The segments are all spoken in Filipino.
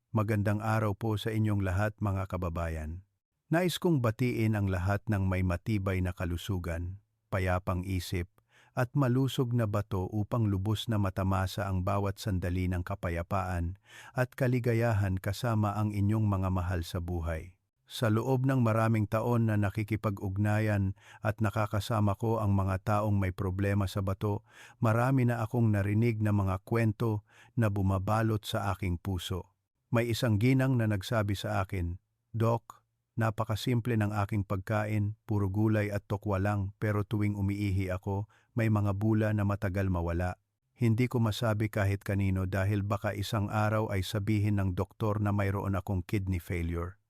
Magandang araw po sa inyong lahat mga kababayan. Nais kong batiin ang lahat ng may matibay na kalusugan, payapang isip, at malusog na bato upang lubos na matamasa ang bawat sandali ng kapayapaan at kaligayahan kasama ang inyong mga mahal sa buhay. Sa loob ng maraming taon na nakikipag-ugnayan at nakakasama ko ang mga taong may problema sa bato, marami na akong narinig na mga kwento na bumabalot sa aking puso. May isang ginang na nagsabi sa akin, "Doc, napakasimple ng aking pagkain, puro gulay at tokwa lang, pero tuwing umiihi ako, may mga bula na matagal mawala. Hindi ko masabi kahit kanino dahil baka isang araw ay sabihin ng doktor na mayroon akong kidney failure."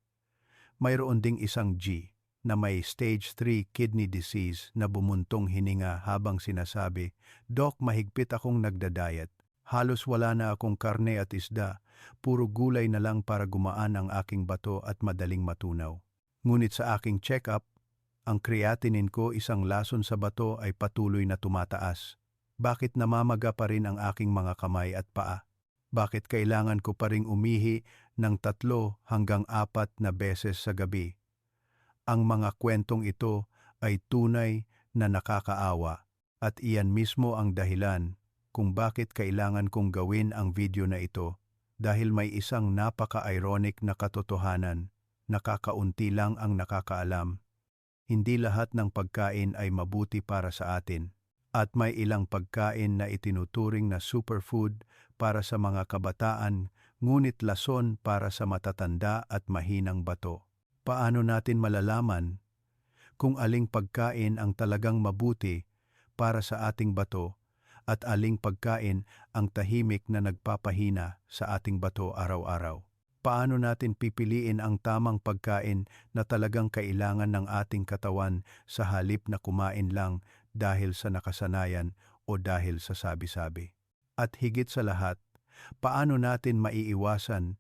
Mayroon ding isang G na may stage 3 kidney disease na bumuntong hininga habang sinasabi, "Doc, mahigpit akong nagda-diet. Halos wala na akong karne at isda, puro gulay na lang para gumaan ang aking bato at madaling matunaw." Ngunit sa aking check-up, ang creatinine ko, isang lason sa bato, ay patuloy na tumataas. Bakit namamaga pa rin ang aking mga kamay at paa? Bakit kailangan ko pa ring umihi ng 3 hanggang 4 na beses sa gabi? Ang mga kwentong ito ay tunay na nakakaawa at iyan mismo ang dahilan kung bakit kailangan kong gawin ang video na ito, dahil may isang napaka-ironic na katotohanan na kakaunti lang ang nakakaalam. Hindi lahat ng pagkain ay mabuti para sa atin, at may ilang pagkain na itinuturing na superfood para sa mga kabataan, ngunit lason para sa matatanda at mahinang bato. Paano natin malalaman kung aling pagkain ang talagang mabuti para sa ating bato at aling pagkain ang tahimik na nagpapahina sa ating bato araw-araw? Paano natin pipiliin ang tamang pagkain na talagang kailangan ng ating katawan sa halip na kumain lang dahil sa nakasanayan o dahil sa sabi-sabi? At higit sa lahat, paano natin maiiwasan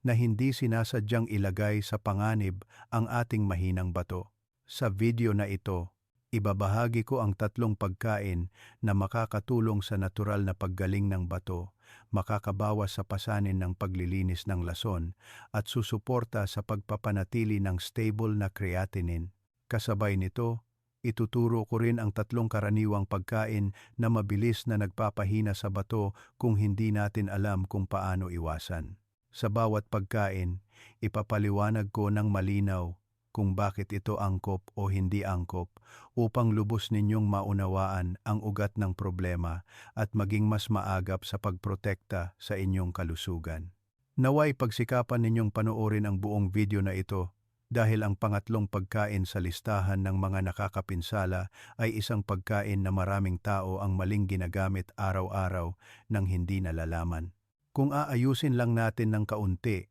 na hindi sinasadyang ilagay sa panganib ang ating mahinang bato? Sa video na ito, ibabahagi ko ang 3 pagkain na makakatulong sa natural na paggaling ng bato, makakabawas sa pasanin ng paglilinis ng lason, at susuporta sa pagpapanatili ng stable na creatinine. Kasabay nito, ituturo ko rin ang 3 karaniwang pagkain na mabilis na nagpapahina sa bato kung hindi natin alam kung paano iwasan. Sa bawat pagkain, ipapaliwanag ko ng malinaw kung bakit ito angkop o hindi angkop, upang lubos ninyong maunawaan ang ugat ng problema at maging mas maagap sa pagprotekta sa inyong kalusugan. Naway pagsikapan ninyong panoorin ang buong video na ito, dahil ang pangatlong pagkain sa listahan ng mga nakakapinsala ay isang pagkain na maraming tao ang maling ginagamit araw-araw nang hindi nalalaman. Kung aayusin lang natin ng kaunti,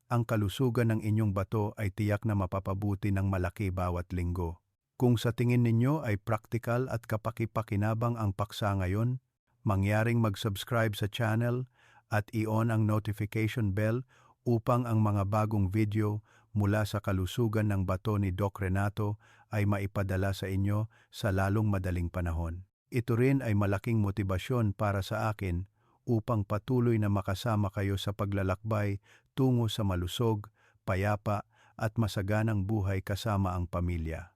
ang kalusugan ng inyong bato ay tiyak na mapapabuti ng malaki bawat linggo. Kung sa tingin ninyo ay praktikal at kapaki-pakinabang ang paksa ngayon, mangyaring mag-subscribe sa channel at i-on ang notification bell upang ang mga bagong video mula sa kalusugan ng bato ni Doc Renato ay maipadala sa inyo sa lalong madaling panahon. Ito rin ay malaking motibasyon para sa akin upang patuloy na makasama kayo sa paglalakbay tungo sa malusog, payapa at masaganang buhay kasama ang pamilya.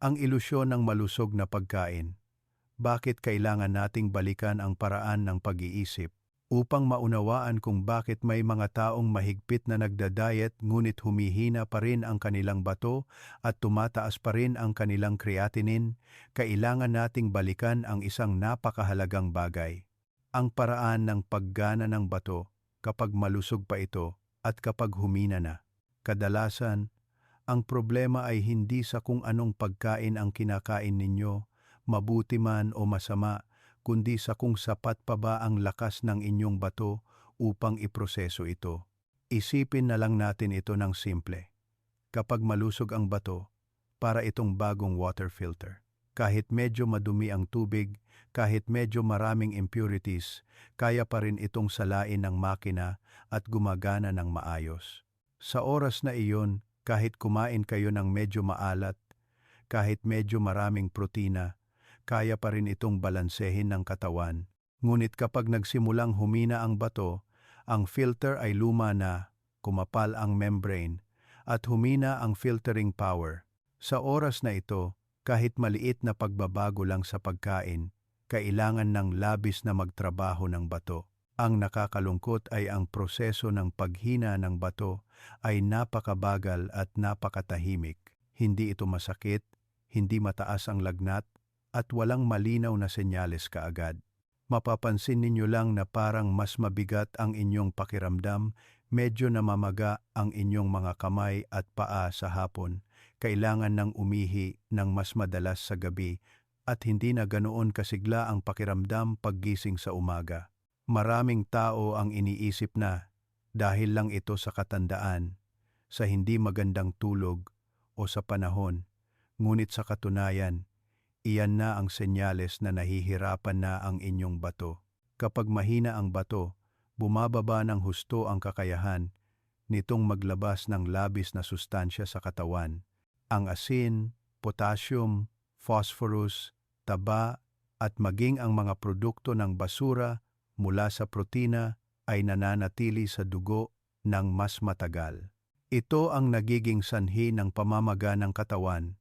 Ang ilusyon ng malusog na pagkain. Bakit kailangan nating balikan ang paraan ng pag-iisip upang maunawaan kung bakit may mga taong mahigpit na nagda-diet ngunit humihina pa rin ang kanilang bato at tumataas pa rin ang kanilang creatinine? Kailangan nating balikan ang isang napakahalagang bagay: ang paraan ng paggana ng bato kapag malusog pa ito at kapag humina na. Kadalasan, ang problema ay hindi sa kung anong pagkain ang kinakain ninyo, mabuti man o masama, kundi sa kung sapat pa ba ang lakas ng inyong bato upang iproseso ito. Isipin na lang natin ito ng simple. Kapag malusog ang bato, para itong bagong water filter. Kahit medyo madumi ang tubig, kahit medyo maraming impurities, kaya pa rin itong salain ng makina at gumagana ng maayos. Sa oras na iyon, kahit kumain kayo ng medyo maalat, kahit medyo maraming protina, kaya pa rin itong balansehin ng katawan. Ngunit kapag nagsimulang humina ang bato, Ang filter ay luma na, kumapal ang membrane, at humina ang filtering power. Sa oras na ito, kahit maliit na pagbabago lang sa pagkain, kailangan ng labis na magtrabaho ng bato. Ang nakakalungkot ay ang proseso ng paghina ng bato ay napakabagal at napakatahimik. Hindi ito masakit, hindi mataas ang lagnat, at walang malinaw na senyales kaagad. Mapapansin ninyo lang na parang mas mabigat ang inyong pakiramdam, medyo namamaga ang inyong mga kamay at paa sa hapon, kailangan ng umihi ng mas madalas sa gabi, at hindi na ganoon kasigla ang pakiramdam paggising sa umaga. Maraming tao ang iniisip na dahil lang ito sa katandaan, sa hindi magandang tulog o sa panahon, ngunit sa katunayan, iyan na ang senyales na nahihirapan na ang inyong bato. Kapag mahina ang bato, bumababa ng husto ang kakayahan nitong maglabas ng labis na sustansya sa katawan. Ang asin, potassium, phosphorus, taba, at maging ang mga produkto ng basura mula sa protina ay nananatili sa dugo ng mas matagal. Ito ang nagiging sanhi ng pamamaga ng katawan,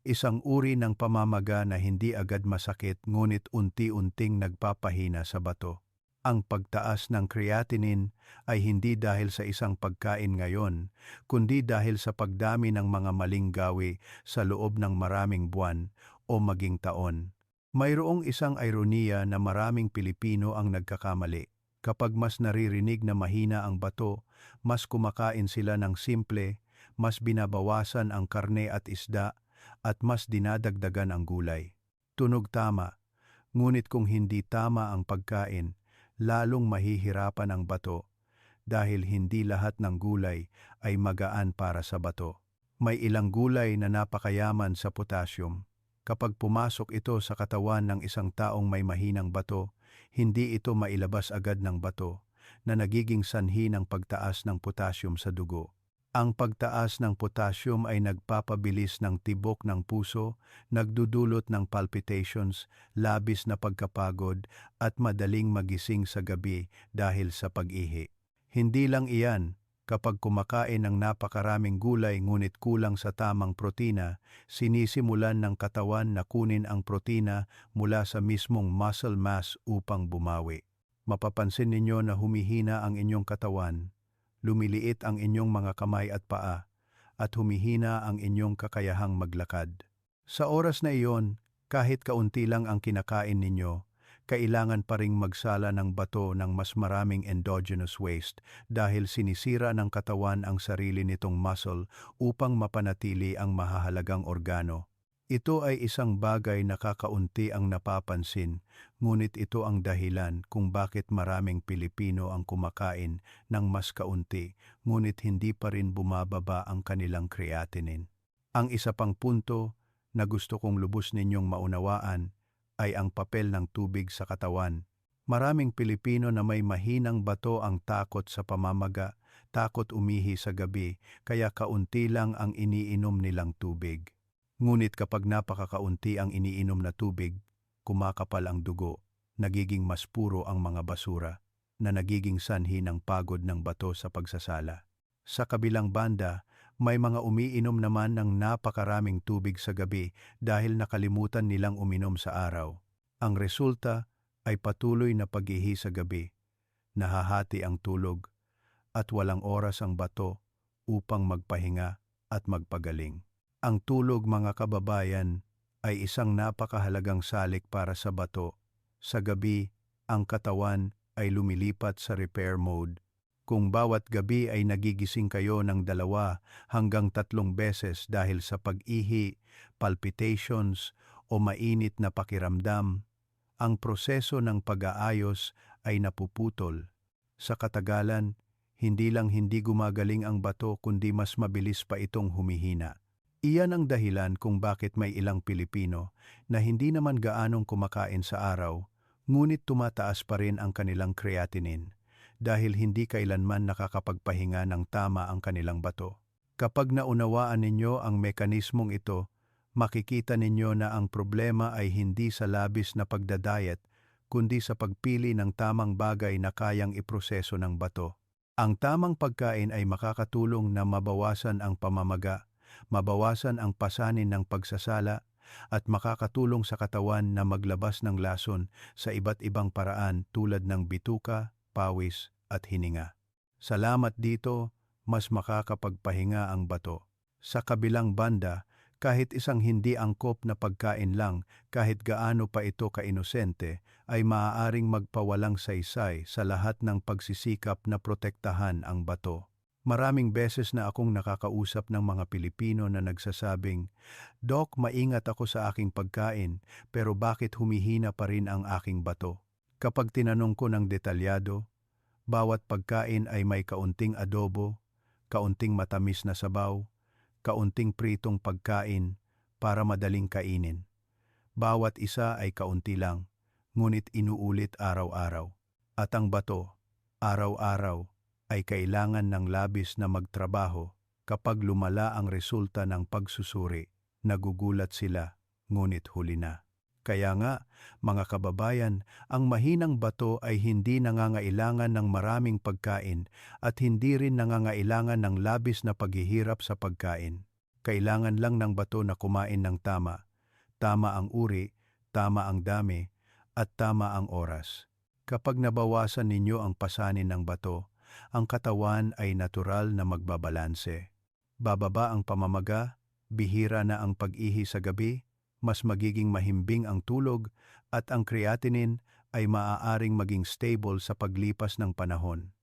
isang uri ng pamamaga na hindi agad masakit ngunit unti-unting nagpapahina sa bato. Ang pagtaas ng creatinine ay hindi dahil sa isang pagkain ngayon, kundi dahil sa pagdami ng mga maling gawi sa loob ng maraming buwan o maging taon. Mayroong isang ironiya na maraming Pilipino ang nagkakamali. Kapag mas naririnig na mahina ang bato, mas kumakain sila ng simple, mas binabawasan ang karne at isda, at mas dinadagdagan ang gulay. Tunog tama, ngunit kung hindi tama ang pagkain, lalong mahihirapan ang bato dahil hindi lahat ng gulay ay magaan para sa bato. May ilang gulay na napakayaman sa potassium. Kapag pumasok ito sa katawan ng isang taong may mahinang bato, hindi ito mailabas agad ng bato na nagiging sanhi ng pagtaas ng potassium sa dugo. Ang pagtaas ng potassium ay nagpapabilis ng tibok ng puso, nagdudulot ng palpitations, labis na pagkapagod, at madaling magising sa gabi dahil sa pag-ihi. Hindi lang iyan, kapag kumakain ng napakaraming gulay ngunit kulang sa tamang protina, sinisimulan ng katawan na kunin ang protina mula sa mismong muscle mass upang bumawi. Mapapansin ninyo na humihina ang inyong katawan, lumiliit ang inyong mga kamay at paa, at humihina ang inyong kakayahang maglakad. Sa oras na iyon, kahit kaunti lang ang kinakain ninyo, kailangan pa ring magsala ng bato ng mas maraming endogenous waste dahil sinisira ng katawan ang sarili nitong muscle upang mapanatili ang mahahalagang organo. Ito ay isang bagay na kakaunti ang napapansin, ngunit ito ang dahilan kung bakit maraming Pilipino ang kumakain ng mas kaunti, ngunit hindi pa rin bumababa ang kanilang creatinine. Ang isa pang punto na gusto kong lubos ninyong maunawaan ay ang papel ng tubig sa katawan. Maraming Pilipino na may mahinang bato ang takot sa pamamaga, takot umihi sa gabi, kaya kaunti lang ang iniinom nilang tubig. Ngunit kapag napakakaunti ang iniinom na tubig, kumakapal ang dugo, nagiging mas puro ang mga basura, na nagiging sanhi ng pagod ng bato sa pagsasala. Sa kabilang banda, may mga umiinom naman ng napakaraming tubig sa gabi dahil nakalimutan nilang uminom sa araw. Ang resulta ay patuloy na pag-ihi sa gabi, nahahati ang tulog, at walang oras ang bato upang magpahinga at magpagaling. Ang tulog, mga kababayan, ay isang napakahalagang salik para sa bato. Sa gabi, ang katawan ay lumilipat sa repair mode. Kung bawat gabi ay nagigising kayo ng 2 hanggang 3 beses dahil sa pag-ihi, palpitations o mainit na pakiramdam, ang proseso ng pag-aayos ay napuputol. Sa katagalan, hindi lang hindi gumagaling ang bato kundi mas mabilis pa itong humihina. Iyan ang dahilan kung bakit may ilang Pilipino na hindi naman gaanong kumakain sa araw, ngunit tumataas pa rin ang kanilang creatinine dahil hindi kailanman nakakapagpahinga ng tama ang kanilang bato. Kapag naunawaan ninyo ang mekanismong ito, makikita ninyo na ang problema ay hindi sa labis na pagdadayet, kundi sa pagpili ng tamang bagay na kayang iproseso ng bato. Ang tamang pagkain ay makakatulong na mabawasan ang pamamaga, mabawasan ang pasanin ng pagsasala, at makakatulong sa katawan na maglabas ng lason sa iba't ibang paraan tulad ng bituka, pawis, at hininga. Salamat dito, mas makakapagpahinga ang bato. Sa kabilang banda, kahit isang hindi angkop na pagkain lang, kahit gaano pa ito kainosente, ay maaaring magpawalang saysay sa lahat ng pagsisikap na protektahan ang bato. Maraming beses na akong nakakausap ng mga Pilipino na nagsasabing, "Dok, maingat ako sa aking pagkain, pero bakit humihina pa rin ang aking bato?" Kapag tinanong ko ng detalyado, bawat pagkain ay may kaunting adobo, kaunting matamis na sabaw, kaunting pritong pagkain para madaling kainin. Bawat isa ay kaunti lang, ngunit inuulit araw-araw. At ang bato, araw-araw, ay kailangan ng labis na magtrabaho. Kapag lumala ang resulta ng pagsusuri, nagugulat sila, ngunit huli na. Kaya nga, mga kababayan, ang mahinang bato ay hindi nangangailangan ng maraming pagkain at hindi rin nangangailangan ng labis na paghihirap sa pagkain. Kailangan lang ng bato na kumain ng tama. Tama ang uri, tama ang dami, at tama ang oras. Kapag nabawasan ninyo ang pasanin ng bato, ang katawan ay natural na magbabalanse. Bababa ang pamamaga, bihira na ang pag-ihi sa gabi, mas magiging mahimbing ang tulog, at ang creatinine ay maaaring maging stable sa paglipas ng panahon.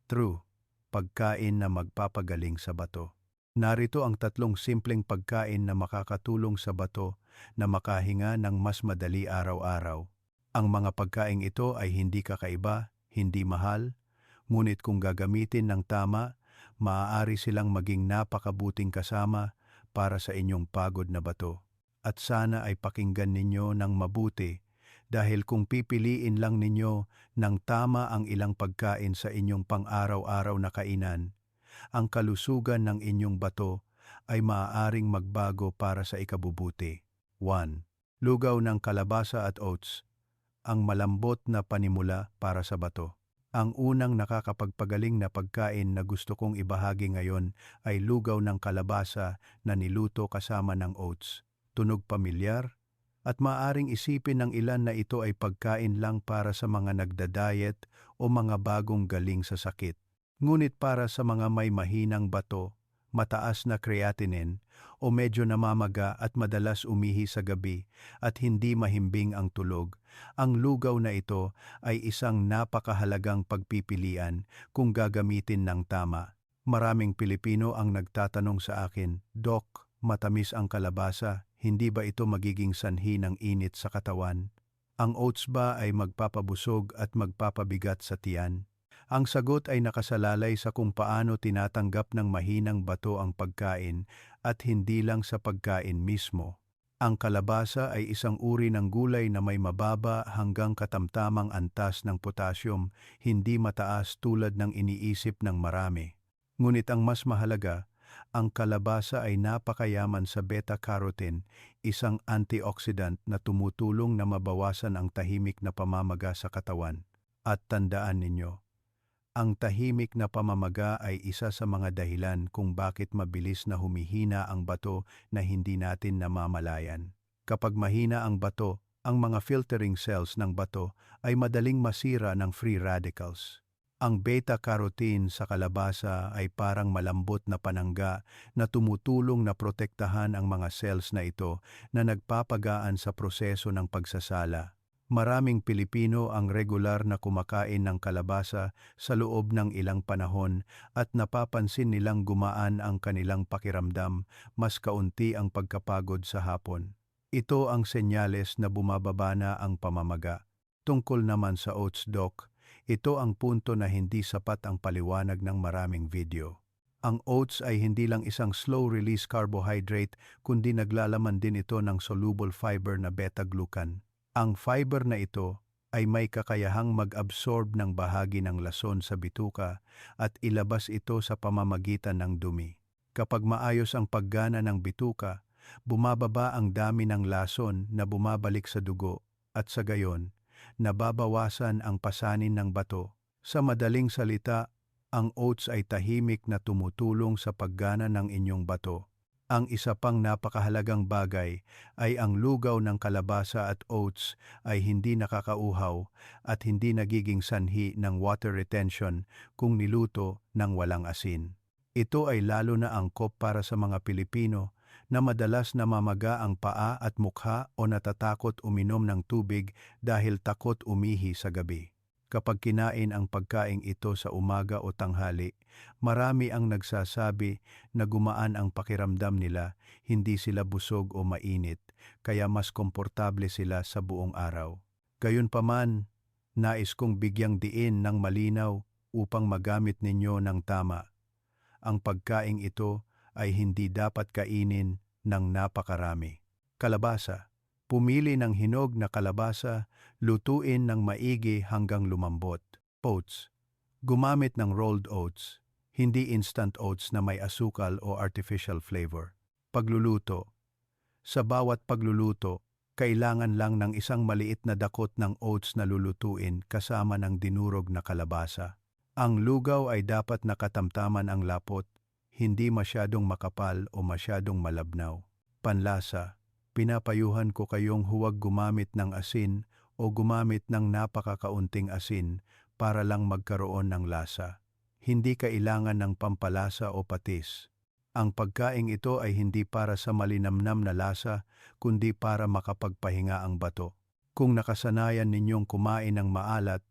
True, pagkain na magpapagaling sa bato. Narito ang 3 simpleng pagkain na makakatulong sa bato na makahinga ng mas madali araw-araw. Ang mga pagkaing ito ay hindi kakaiba, hindi mahal, ngunit kung gagamitin ng tama, maaari silang maging napakabuting kasama para sa inyong pagod na bato. At sana ay pakinggan ninyo ng mabuti dahil kung pipiliin lang ninyo ng tama ang ilang pagkain sa inyong pang-araw-araw na kainan, ang kalusugan ng inyong bato ay maaaring magbago para sa ikabubuti. 1. Lugaw ng kalabasa at oats, ang malambot na panimula para sa bato. Ang unang nakakapagpagaling na pagkain na gusto kong ibahagi ngayon ay lugaw ng kalabasa na niluto kasama ng oats. Tunog pamilyar, at maaaring isipin ng ilan na ito ay pagkain lang para sa mga nagda-diet o mga bagong galing sa sakit. Ngunit para sa mga may mahinang bato, mataas na creatinine o medyo namamaga at madalas umihi sa gabi at hindi mahimbing ang tulog, ang lugaw na ito ay isang napakahalagang pagpipilian kung gagamitin ng tama. Maraming Pilipino ang nagtatanong sa akin, "Dok, matamis ang kalabasa, hindi ba ito magiging sanhi ng init sa katawan? Ang oats ba ay magpapabusog at magpapabigat sa tiyan?" Ang sagot ay nakasalalay sa kung paano tinatanggap ng mahinang bato ang pagkain at hindi lang sa pagkain mismo. Ang kalabasa ay isang uri ng gulay na may mababa hanggang katamtamang antas ng potassium, hindi mataas tulad ng iniisip ng marami. Ngunit ang mas mahalaga, ang kalabasa ay napakayaman sa beta-carotene, isang antioxidant na tumutulong na mabawasan ang tahimik na pamamaga sa katawan. At tandaan ninyo, ang tahimik na pamamaga ay isa sa mga dahilan kung bakit mabilis na humihina ang bato na hindi natin namamalayan. Kapag mahina ang bato, ang mga filtering cells ng bato ay madaling masira ng free radicals. Ang beta-carotene sa kalabasa ay parang malambot na panangga na tumutulong na protektahan ang mga cells na ito na nagpapagaan sa proseso ng pagsasala. Maraming Pilipino ang regular na kumakain ng kalabasa sa loob ng ilang panahon at napapansin nilang gumaan ang kanilang pakiramdam, mas kaunti ang pagkapagod sa hapon. Ito ang senyales na bumababa na ang pamamaga. Tungkol naman sa oats, Doc, ito ang punto na hindi sapat ang paliwanag ng maraming video. Ang oats ay hindi lang isang slow-release carbohydrate kundi naglalaman din ito ng soluble fiber na beta-glucan. Ang fiber na ito ay may kakayahang mag-absorb ng bahagi ng lason sa bituka at ilabas ito sa pamamagitan ng dumi. Kapag maayos ang paggana ng bituka, bumababa ang dami ng lason na bumabalik sa dugo at sa gayon, nababawasan ang pasanin ng bato. Sa madaling salita, ang oats ay tahimik na tumutulong sa paggana ng inyong bato. Ang isa pang napakahalagang bagay ay ang lugaw ng kalabasa at oats ay hindi nakakauhaw at hindi nagiging sanhi ng water retention kung niluto ng walang asin. Ito ay lalo na angkop para sa mga Pilipino na madalas namamaga ang paa at mukha o natatakot uminom ng tubig dahil takot umihi sa gabi. Kapag kinain ang pagkaing ito sa umaga o tanghali, marami ang nagsasabi na gumaan ang pakiramdam nila, hindi sila busog o mainit, kaya mas komportable sila sa buong araw. Gayunpaman, nais kong bigyang diin ng malinaw upang magamit ninyo ng tama. Ang pagkaing ito ay hindi dapat kainin ng napakarami. Kalabasa. Pumili ng hinog na kalabasa, lutuin ng maigi hanggang lumambot. Oats. Gumamit ng rolled oats, hindi instant oats na may asukal o artificial flavor. Pagluluto. Sa bawat pagluluto, kailangan lang ng isang maliit na dakot ng oats na lulutuin kasama ng dinurog na kalabasa. Ang lugaw ay dapat nakatamtaman ang lapot, hindi masyadong makapal o masyadong malabnaw. Panlasa. Pinapayuhan ko kayong huwag gumamit ng asin o gumamit ng napakakaunting asin para lang magkaroon ng lasa. Hindi kailangan ng pampalasa o patis. Ang pagkaing ito ay hindi para sa malinamnam na lasa, kundi para makapagpahinga ang bato. Kung nakasanayan ninyong kumain ng maalat,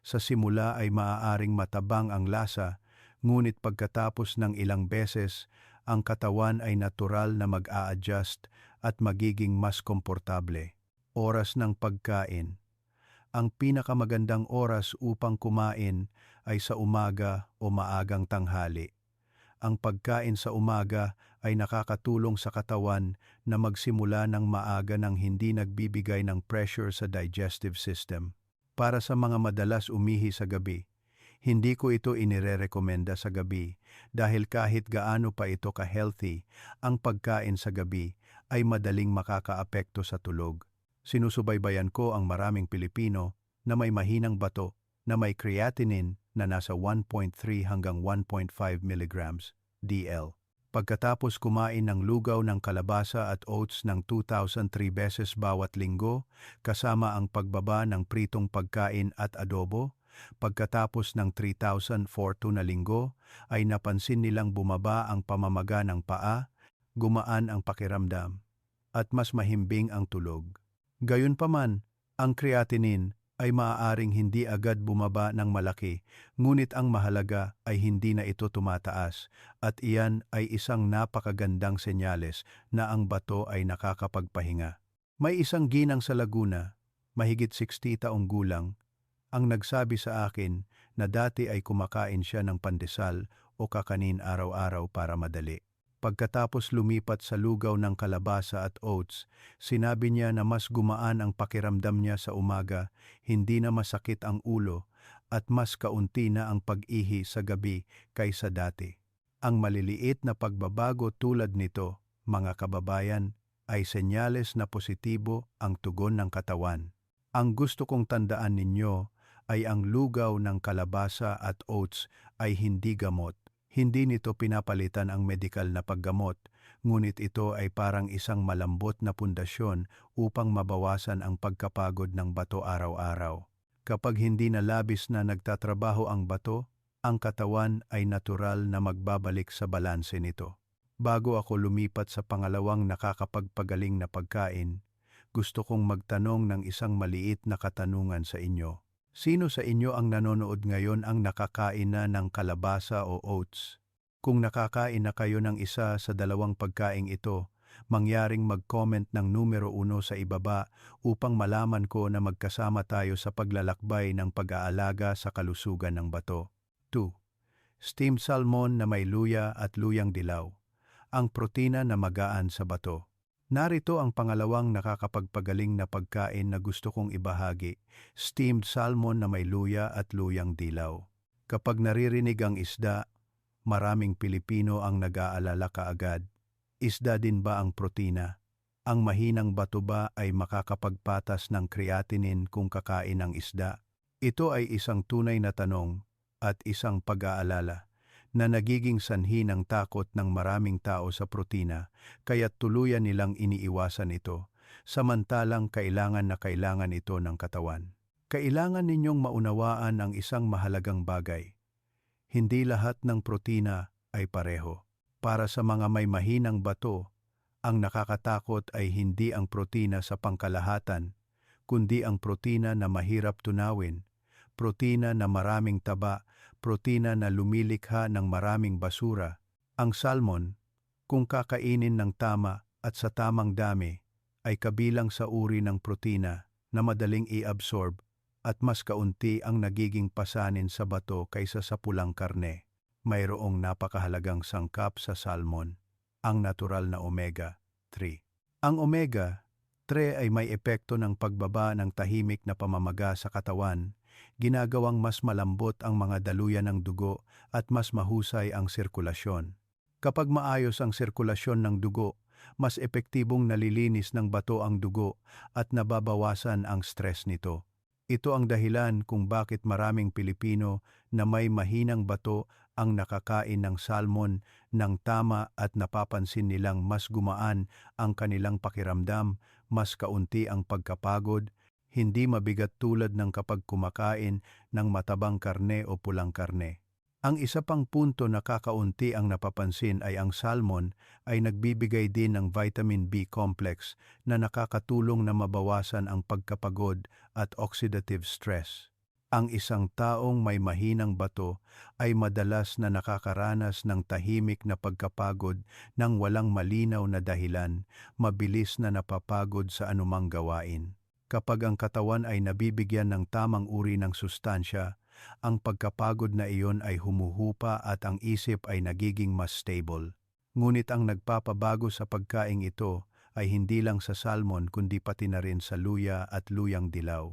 sa simula ay maaaring matabang ang lasa, ngunit pagkatapos ng ilang beses, ang katawan ay natural na mag-a-adjust at magiging mas komportable. Oras ng pagkain. Ang pinakamagandang oras upang kumain ay sa umaga o maagang tanghali. Ang pagkain sa umaga ay nakakatulong sa katawan na magsimula ng maaga nang hindi nagbibigay ng pressure sa digestive system. Para sa mga madalas umihi sa gabi, hindi ko ito inirerekomenda sa gabi dahil kahit gaano pa ito ka-healthy, ang pagkain sa gabi ay madaling makakaapekto sa tulog. Sinusubaybayan ko ang maraming Pilipino na may mahinang bato na may creatinine na nasa 1.3 hanggang 1.5 milligrams DL. Pagkatapos kumain ng lugaw ng kalabasa at oats ng 2,003 beses bawat linggo, kasama ang pagbaba ng pritong pagkain at adobo, pagkatapos ng 3,004 na linggo, ay napansin nilang bumaba ang pamamaga ng paa, gumaan ang pakiramdam, at mas mahimbing ang tulog. Gayunpaman, ang creatinine ay maaaring hindi agad bumaba ng malaki, ngunit ang mahalaga ay hindi na ito tumataas, at iyan ay isang napakagandang senyales na ang bato ay nakakapagpahinga. May isang ginang sa Laguna, mahigit 60 taong gulang, ang nagsabi sa akin na dati ay kumakain siya ng pandesal o kakanin araw-araw para madali. Pagkatapos lumipat sa lugaw ng kalabasa at oats, sinabi niya na mas gumaan ang pakiramdam niya sa umaga, hindi na masakit ang ulo, at mas kaunti na ang pag-ihi sa gabi kaysa dati. Ang maliliit na pagbabago tulad nito, mga kababayan, ay senyales na positibo ang tugon ng katawan. Ang gusto kong tandaan ninyo ay ang lugaw ng kalabasa at oats ay hindi gamot. Hindi nito pinapalitan ang medikal na paggamot, ngunit ito ay parang isang malambot na pundasyon upang mabawasan ang pagkapagod ng bato araw-araw. Kapag hindi na labis na nagtatrabaho ang bato, ang katawan ay natural na magbabalik sa balanse nito. Bago ako lumipat sa pangalawang nakakapagpagaling na pagkain, gusto kong magtanong ng isang maliit na katanungan sa inyo. Sino sa inyo ang nanonood ngayon ang nakakain na ng kalabasa o oats? Kung nakakain na kayo ng isa sa dalawang pagkaing ito, mangyaring mag-comment ng numero 1 sa ibaba upang malaman ko na magkasama tayo sa paglalakbay ng pag-aalaga sa kalusugan ng bato. 2. Steamed salmon na may luya at luyang dilaw. Ang protina na magaan sa bato. Narito ang pangalawang nakakapagpagaling na pagkain na gusto kong ibahagi, steamed salmon na may luya at luyang dilaw. Kapag naririnig ang isda, maraming Pilipino ang nag-aalala kaagad. Isda din ba ang protina? Ang mahinang bato ba ay makakapagpatas ng creatinine kung kakain ng isda? Ito ay isang tunay na tanong at isang pag-aalala na nagiging sanhi ng takot ng maraming tao sa protina, kaya't tuluyan nilang iniiwasan ito, samantalang kailangan na kailangan ito ng katawan. Kailangan ninyong maunawaan ang isang mahalagang bagay. Hindi lahat ng protina ay pareho. Para sa mga may mahinang bato, ang nakakatakot ay hindi ang protina sa pangkalahatan, kundi ang protina na mahirap tunawin, protina na maraming taba, protina na lumilikha ng maraming basura. Ang salmon, kung kakainin ng tama at sa tamang dami, ay kabilang sa uri ng protina na madaling i-absorb at mas kaunti ang nagiging pasanin sa bato kaysa sa pulang karne. Mayroong napakahalagang sangkap sa salmon, ang natural na omega-3. Ang omega-3 ay may epekto ng pagbaba ng tahimik na pamamaga sa katawan, ginagawang mas malambot ang mga daluyan ng dugo at mas mahusay ang sirkulasyon. Kapag maayos ang sirkulasyon ng dugo, mas epektibong nalilinis ng bato ang dugo at nababawasan ang stress nito. Ito ang dahilan kung bakit maraming Pilipino na may mahinang bato ang nakakain ng salmon ng tama at napapansin nilang mas gumaan ang kanilang pakiramdam, mas kaunti ang pagkapagod, hindi mabigat tulad ng kapag kumakain ng matabang karne o pulang karne. Ang isa pang punto na kakaunti ang napapansin ay ang salmon ay nagbibigay din ng vitamin B complex na nakakatulong na mabawasan ang pagkapagod at oxidative stress. Ang isang taong may mahinang bato ay madalas na nakakaranas ng tahimik na pagkapagod nang walang malinaw na dahilan, mabilis na napapagod sa anumang gawain. Kapag ang katawan ay nabibigyan ng tamang uri ng sustansya, ang pagkapagod na iyon ay humuhupa at ang isip ay nagiging mas stable. Ngunit ang nagpapabago sa pagkaing ito ay hindi lang sa salmon kundi pati na rin sa luya at luyang dilaw.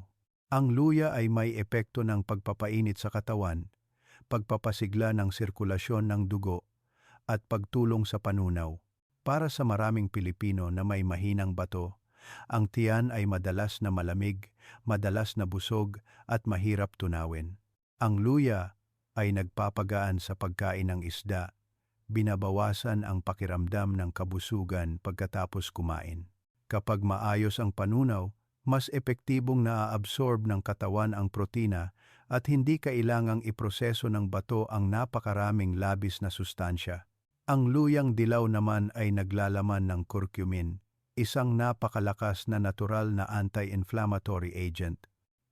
Ang luya ay may epekto ng pagpapainit sa katawan, pagpapasigla ng sirkulasyon ng dugo, at pagtulong sa panunaw. Para sa maraming Pilipino na may mahinang bato, ang tiyan ay madalas na malamig, madalas na busog at mahirap tunawin. Ang luya ay nagpapagaan sa pagkain ng isda, binabawasan ang pakiramdam ng kabusugan pagkatapos kumain. Kapag maayos ang panunaw, mas epektibong naa-absorb ng katawan ang protina at hindi kailangang iproseso ng bato ang napakaraming labis na sustansya. Ang luyang dilaw naman ay naglalaman ng curcumin, isang napakalakas na natural na anti-inflammatory agent.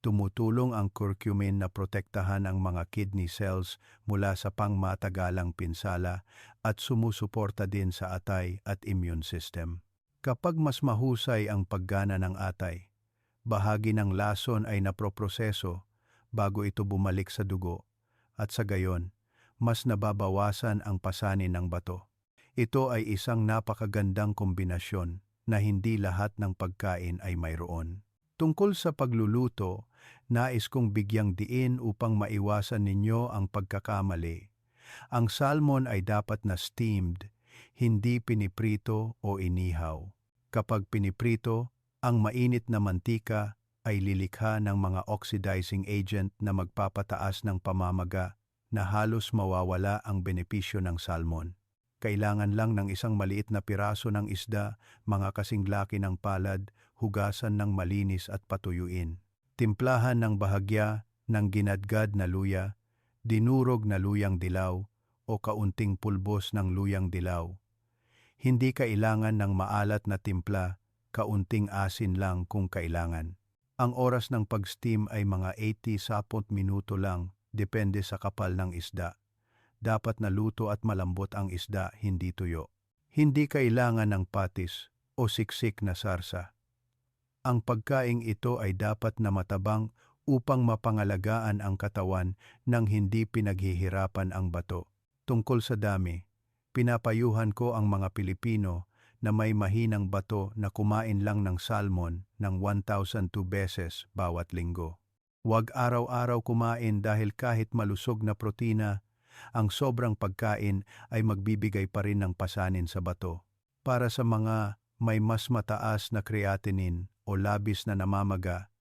Tumutulong ang curcumin na protektahan ang mga kidney cells mula sa pangmatagalang pinsala at sumusuporta din sa atay at immune system. Kapag mas mahusay ang paggana ng atay, bahagi ng lason ay naproproseso bago ito bumalik sa dugo at sa gayon, mas nababawasan ang pasanin ng bato. Ito ay isang napakagandang kombinasyon na hindi lahat ng pagkain ay mayroon. Tungkol sa pagluluto, nais kong bigyang diin upang maiwasan ninyo ang pagkakamali. Ang salmon ay dapat na steamed, hindi piniprito o inihaw. Kapag piniprito, ang mainit na mantika ay lilikha ng mga oxidizing agent na magpapataas ng pamamaga na halos mawawala ang benepisyo ng salmon. Kailangan lang ng isang maliit na piraso ng isda, mga kasing laki ng palad, hugasan ng malinis at patuyuin. Timplahan ng bahagya ng ginadgad na luya, dinurog na luyang dilaw o kaunting pulbos ng luyang dilaw. Hindi kailangan ng maalat na timpla, kaunting asin lang kung kailangan. Ang oras ng pag-steam ay mga 80-100 minuto lang, depende sa kapal ng isda. Dapat na luto at malambot ang isda, hindi tuyo. Hindi kailangan ng patis o siksik na sarsa. Ang pagkaing ito ay dapat na matabang upang mapangalagaan ang katawan nang hindi pinaghihirapan ang bato. Tungkol sa dami, pinapayuhan ko ang mga Pilipino na may mahinang bato na kumain lang ng salmon ng 1,002 beses bawat linggo. Huwag araw-araw kumain dahil kahit malusog na protina, ang sobrang pagkain ay magbibigay pa rin ng pasanin sa bato. Para sa mga may mas mataas na creatinine o labis na namamaga,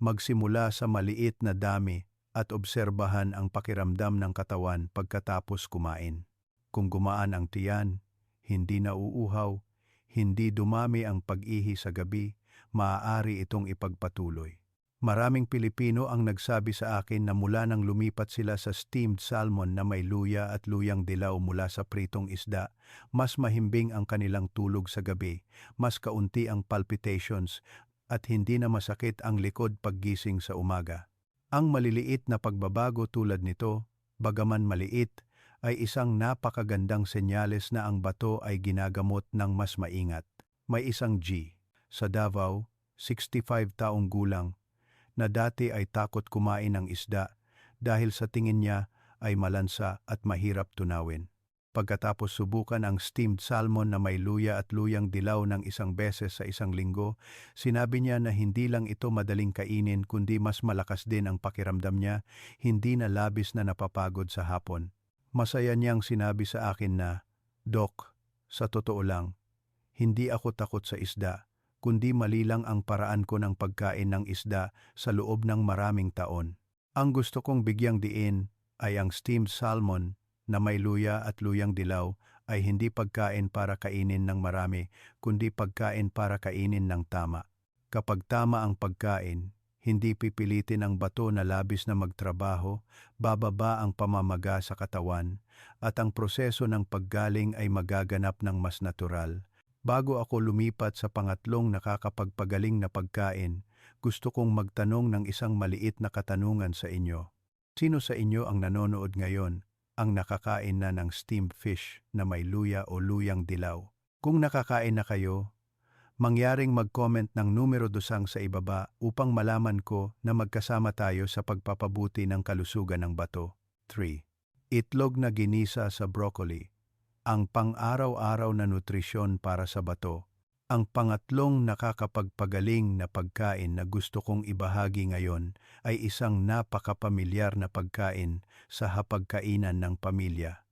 magsimula sa maliit na dami at obserbahan ang pakiramdam ng katawan pagkatapos kumain. Kung gumaan ang tiyan, hindi nauuhaw, hindi dumami ang pag-ihi sa gabi, maaari itong ipagpatuloy. Maraming Pilipino ang nagsabi sa akin na mula nang lumipat sila sa steamed salmon na may luya at luyang dilaw mula sa pritong isda, mas mahimbing ang kanilang tulog sa gabi, mas kaunti ang palpitations, at hindi na masakit ang likod paggising sa umaga. Ang maliliit na pagbabago tulad nito, bagaman maliit, ay isang napakagandang senyales na ang bato ay ginagamot ng mas maingat. May isang G sa Davao, 65 taong gulang, na dati ay takot kumain ng isda dahil sa tingin niya ay malansa at mahirap tunawin. Pagkatapos subukan ang steamed salmon na may luya at luyang dilaw ng isang beses sa isang linggo, sinabi niya na hindi lang ito madaling kainin kundi mas malakas din ang pakiramdam niya, hindi na labis na napapagod sa hapon. Masaya niyang sinabi sa akin na, "Dok, sa totoo lang, hindi ako takot sa isda, kundi mali lang ang paraan ko ng pagkain ng isda sa loob ng maraming taon. Ang gusto kong bigyang diin ay ang steamed salmon na may luya at luyang dilaw ay hindi pagkain para kainin ng marami, kundi pagkain para kainin ng tama. Kapag tama ang pagkain, hindi pipilitin ang bato na labis na magtrabaho, bababa ang pamamaga sa katawan, at ang proseso ng paggaling ay magaganap ng mas natural. Bago ako lumipat sa pangatlong nakakapagpagaling na pagkain, gusto kong magtanong ng isang maliit na katanungan sa inyo. Sino sa inyo ang nanonood ngayon ang nakakain na ng steamed fish na may luya o luyang dilaw? Kung nakakain na kayo, mangyaring mag-comment ng numero 2 sa ibaba upang malaman ko na magkasama tayo sa pagpapabuti ng kalusugan ng bato. 3. Itlog na ginisa sa broccoli. Ang pang-araw-araw na nutrisyon para sa bato. Ang pangatlong nakakapagpagaling na pagkain na gusto kong ibahagi ngayon ay isang napakapamilyar na pagkain sa hapagkainan ng pamilya,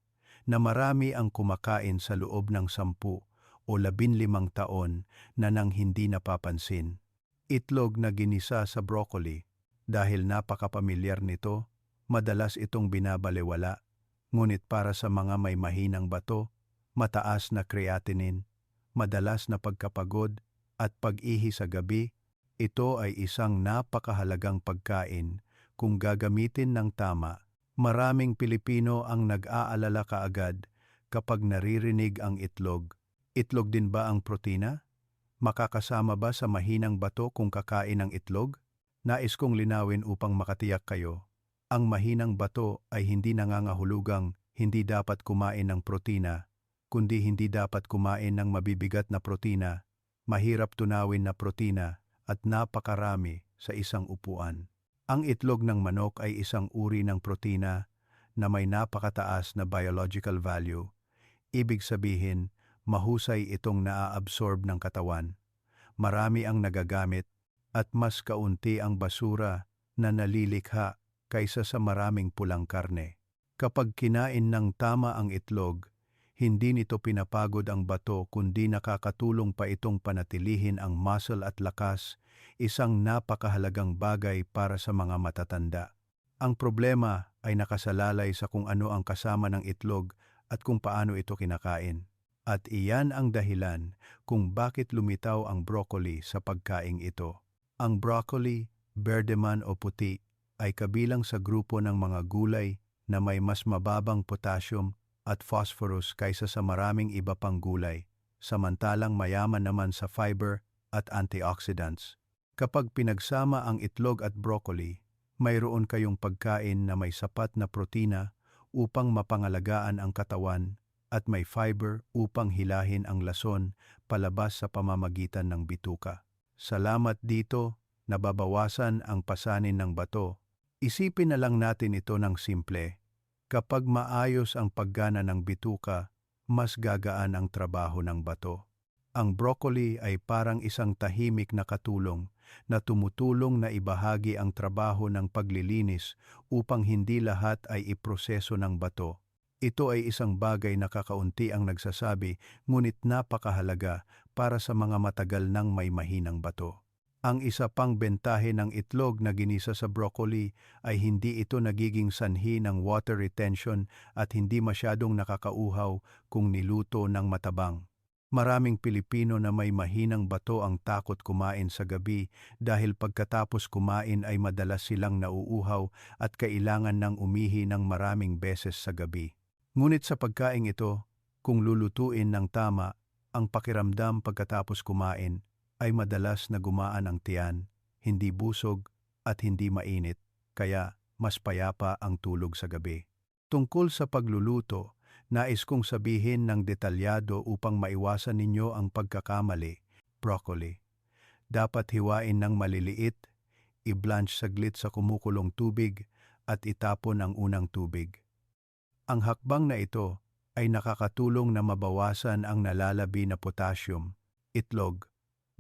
na marami ang kumakain sa loob ng 10 o 15 taon na nang hindi napapansin. Itlog na ginisa sa broccoli. Dahil napakapamilyar nito, madalas itong binabalewala. Ngunit para sa mga may mahinang bato, mataas na creatinine, madalas na pagkapagod at pag-ihi sa gabi, ito ay isang napakahalagang pagkain kung gagamitin ng tama. Maraming Pilipino ang nag-aalala kaagad kapag naririnig ang itlog. Itlog din ba ang protina? Makakasama ba sa mahinang bato kung kakain ng itlog? Nais kong linawin upang makatiyak kayo. Ang mahinang bato ay hindi nangangahulugang hindi dapat kumain ng protina, kundi hindi dapat kumain ng mabibigat na protina, mahirap tunawin na protina, at napakarami sa isang upuan. Ang itlog ng manok ay isang uri ng protina na may napakataas na biological value. Ibig sabihin, mahusay itong naa-absorb ng katawan. Marami ang nagagamit at mas kaunti ang basura na nalilikha kaysa sa maraming pulang karne. Kapag kinain ng tama ang itlog, hindi nito pinapagod ang bato kundi nakakatulong pa itong panatilihin ang muscle at lakas, isang napakahalagang bagay para sa mga matatanda. Ang problema ay nakasalalay sa kung ano ang kasama ng itlog at kung paano ito kinakain. At iyan ang dahilan kung bakit lumitaw ang broccoli sa pagkaing ito. Ang broccoli, berde man o puti, ay kabilang sa grupo ng mga gulay na may mas mababang potassium at phosphorus kaysa sa maraming iba pang gulay, samantalang mayaman naman sa fiber at antioxidants. Kapag pinagsama ang itlog at broccoli, mayroon kayong pagkain na may sapat na protina upang mapangalagaan ang katawan at may fiber upang hilahin ang lason palabas sa pamamagitan ng bituka. Salamat dito, nababawasan ang pasanin ng bato. Isipin na lang natin ito ng simple. Kapag maayos ang paggana ng bituka, mas gagaan ang trabaho ng bato. Ang broccoli ay parang isang tahimik na katulong na tumutulong na ibahagi ang trabaho ng paglilinis upang hindi lahat ay iproseso ng bato. Ito ay isang bagay na kakaunti ang nagsasabi, ngunit napakahalaga para sa mga matagal nang may mahinang bato. Ang isa pang bentahe ng itlog na ginisa sa broccoli ay hindi ito nagiging sanhi ng water retention at hindi masyadong nakakauhaw kung niluto ng matabang. Maraming Pilipino na may mahinang bato ang takot kumain sa gabi dahil pagkatapos kumain ay madalas silang nauuhaw at kailangan ng umihi ng maraming beses sa gabi. Ngunit sa pagkaing ito, kung lulutuin ng tama, ang pakiramdam pagkatapos kumain ay madalas na gumaan ang tiyan, hindi busog at hindi mainit, kaya mas payapa ang tulog sa gabi. Tungkol sa pagluluto, nais kong sabihin ng detalyado upang maiwasan ninyo ang pagkakamali. Broccoli. Dapat hiwain ng maliliit, i-blanch saglit sa kumukulong tubig at itapon ang unang tubig. Ang hakbang na ito ay nakakatulong na mabawasan ang nalalabi na potassium. Itlog.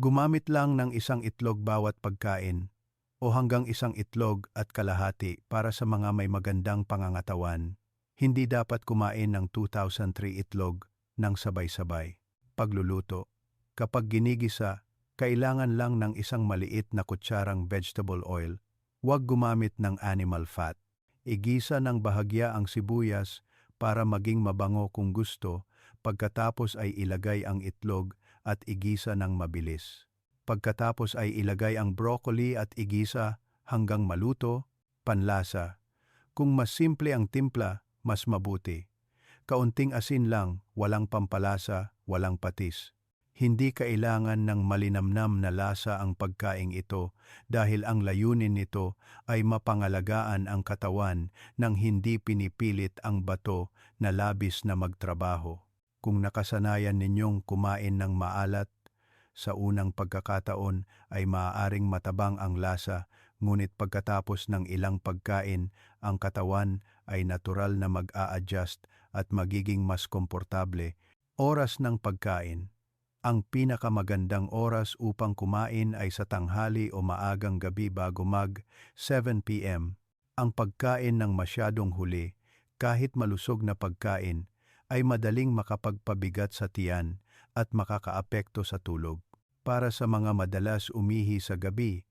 Gumamit lang ng isang itlog bawat pagkain o hanggang isang itlog at kalahati para sa mga may magandang pangangatawan. Hindi dapat kumain ng 2,003 itlog ng sabay-sabay. Pagluluto. Kapag ginigisa, kailangan lang ng isang maliit na kutsarang vegetable oil. Huwag gumamit ng animal fat. Igisa ng bahagya ang sibuyas para maging mabango kung gusto, pagkatapos ay ilagay ang itlog at igisa ng mabilis. Pagkatapos ay ilagay ang broccoli at igisa hanggang maluto. Panlasa. Kung mas simple ang timpla, mas mabuti. Kaunting asin lang, walang pampalasa, walang patis. Hindi kailangan ng malinamnam na lasa ang pagkaing ito dahil ang layunin nito ay mapangalagaan ang katawan nang hindi pinipilit ang bato na labis na magtrabaho. Kung nakasanayan ninyong kumain ng maalat, sa unang pagkakataon ay maaaring matabang ang lasa, ngunit pagkatapos ng ilang pagkain, ang katawan ay natural na mag-a-adjust at magiging mas komportable. Oras ng pagkain. Ang pinakamagandang oras upang kumain ay sa tanghali o maagang gabi bago mag-7 p.m. Ang pagkain ng masyadong huli, kahit malusog na pagkain, ay madaling makapagpabigat sa tiyan at makakaapekto sa tulog. Para sa mga madalas umihi sa gabi,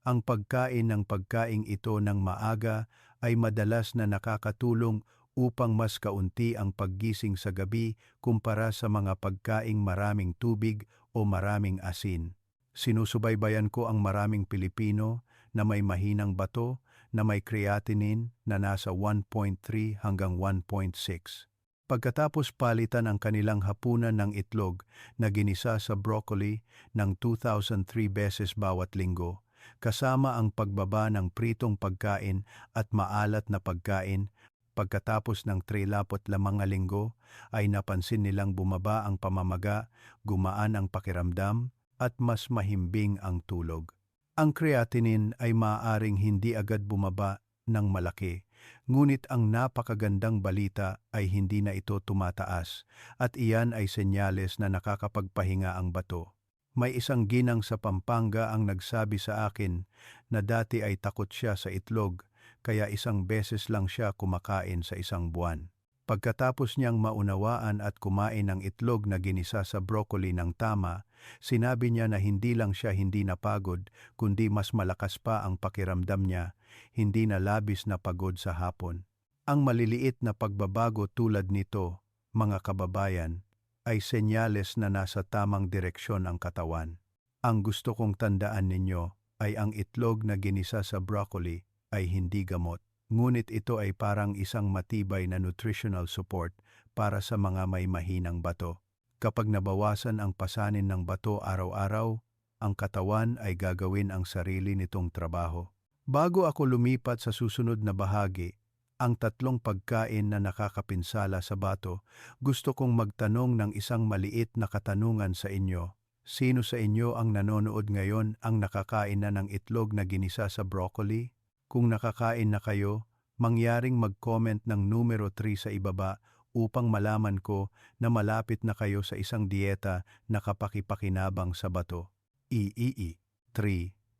ang pagkain ng pagkaing ito ng maaga ay madalas na nakakatulong upang mas kaunti ang paggising sa gabi kumpara sa mga pagkaing maraming tubig o maraming asin. Sinusubaybayan ko ang maraming Pilipino na may mahinang bato na may creatinine na nasa 1.3 hanggang 1.6. Pagkatapos palitan ang kanilang hapunan ng itlog na ginisa sa broccoli ng 2,003 beses bawat linggo, kasama ang pagbaba ng pritong pagkain at maalat na pagkain, pagkatapos ng 35 linggo ay napansin nilang bumaba ang pamamaga, gumaan ang pakiramdam, at mas mahimbing ang tulog. Ang creatinine ay maaaring hindi agad bumaba ng malaki, ngunit ang napakagandang balita ay hindi na ito tumataas at iyan ay senyales na nakakapagpahinga ang bato. May isang ginang sa Pampanga ang nagsabi sa akin na dati ay takot siya sa itlog kaya isang beses lang siya kumakain sa isang buwan. Pagkatapos niyang maunawaan at kumain ng itlog na ginisa sa broccoli ng tama, sinabi niya na hindi lang siya hindi napagod, kundi mas malakas pa ang pakiramdam niya, hindi na labis na pagod sa hapon. Ang maliliit na pagbabago tulad nito, mga kababayan, ay senyales na nasa tamang direksyon ang katawan. Ang gusto kong tandaan ninyo ay ang itlog na ginisa sa broccoli ay hindi gamot. Ngunit ito ay parang isang matibay na nutritional support para sa mga may mahinang bato. Kapag nabawasan ang pasanin ng bato araw-araw, ang katawan ay gagawin ang sarili nitong trabaho. Bago ako lumipat sa susunod na bahagi, ang tatlong pagkain na nakakapinsala sa bato, gusto kong magtanong ng isang maliit na katanungan sa inyo. Sino sa inyo ang nanonood ngayon ang nakakain na ng itlog na ginisa sa broccoli? Kung nakakain na kayo, mangyaring mag-comment ng numero 3 sa ibaba upang malaman ko na malapit na kayo sa isang dieta na kapakipakinabang sa bato. 3.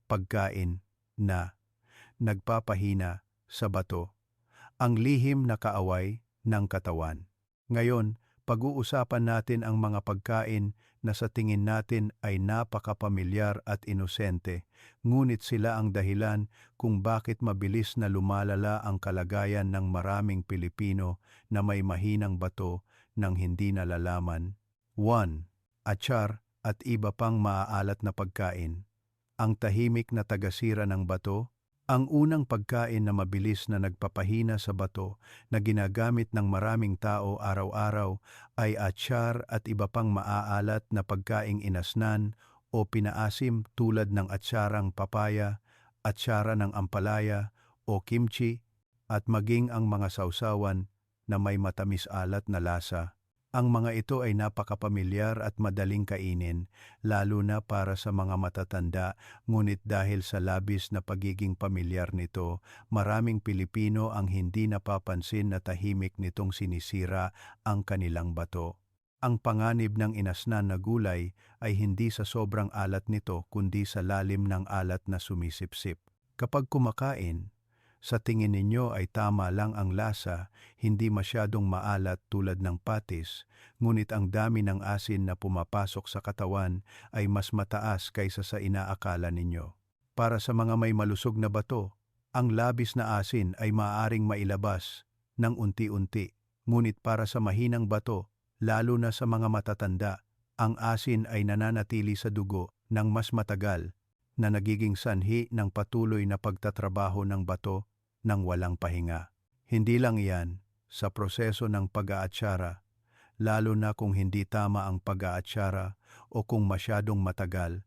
Pagkain na nagpapahina sa bato. Ang lihim na kaaway ng katawan. Ngayon, pag-uusapan natin ang mga pagkain na sa tingin natin ay napakapamilyar at inosente, ngunit sila ang dahilan kung bakit mabilis na lumalala ang kalagayan ng maraming Pilipino na may mahinang bato nang hindi nalalaman. 1. Atsar at iba pang maaalat na pagkain. Ang tahimik na tagasira ng bato. Ang unang pagkain na mabilis na nagpapahina sa bato na ginagamit ng maraming tao araw-araw ay atsar at iba pang maaalat na pagkaing inasnan o pinaasim tulad ng atsarang papaya, atsara ng ampalaya o kimchi, at maging ang mga sausawan na may matamis-alat na lasa. Ang mga ito ay napakapamilyar at madaling kainin, lalo na para sa mga matatanda, ngunit dahil sa labis na pagiging pamilyar nito, maraming Pilipino ang hindi napapansin na tahimik nitong sinisira ang kanilang bato. Ang panganib ng inasnan na gulay ay hindi sa sobrang alat nito kundi sa lalim ng alat na sumisipsip. Kapag kumakain, sa tingin ninyo ay tama lang ang lasa, hindi masyadong maalat tulad ng patis, ngunit ang dami ng asin na pumapasok sa katawan ay mas mataas kaysa sa inaakala ninyo. Para sa mga may malusog na bato, ang labis na asin ay maaaring mailabas ng unti-unti, ngunit para sa mahinang bato, lalo na sa mga matatanda, ang asin ay nananatili sa dugo ng mas matagal, na nagiging sanhi ng patuloy na pagtatrabaho ng bato ng walang pahinga. Hindi lang iyan, sa proseso ng pag-aatsara, lalo na kung hindi tama ang pag-aatsara o kung masyadong matagal,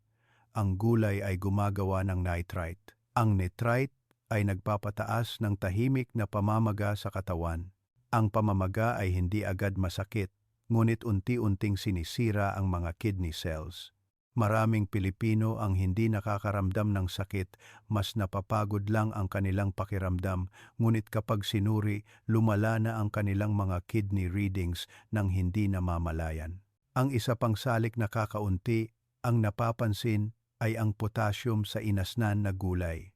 ang gulay ay gumagawa ng nitrite. Ang nitrite ay nagpapataas ng tahimik na pamamaga sa katawan. Ang pamamaga ay hindi agad masakit, ngunit unti-unting sinisira ang mga kidney cells. Maraming Pilipino ang hindi nakakaramdam ng sakit, mas napapagod lang ang kanilang pakiramdam, ngunit kapag sinuri, lumala na ang kanilang mga kidney readings nang hindi namamalayan. Ang isa pang salik na kakaunti ang napapansin ay ang potassium sa inasnan na gulay.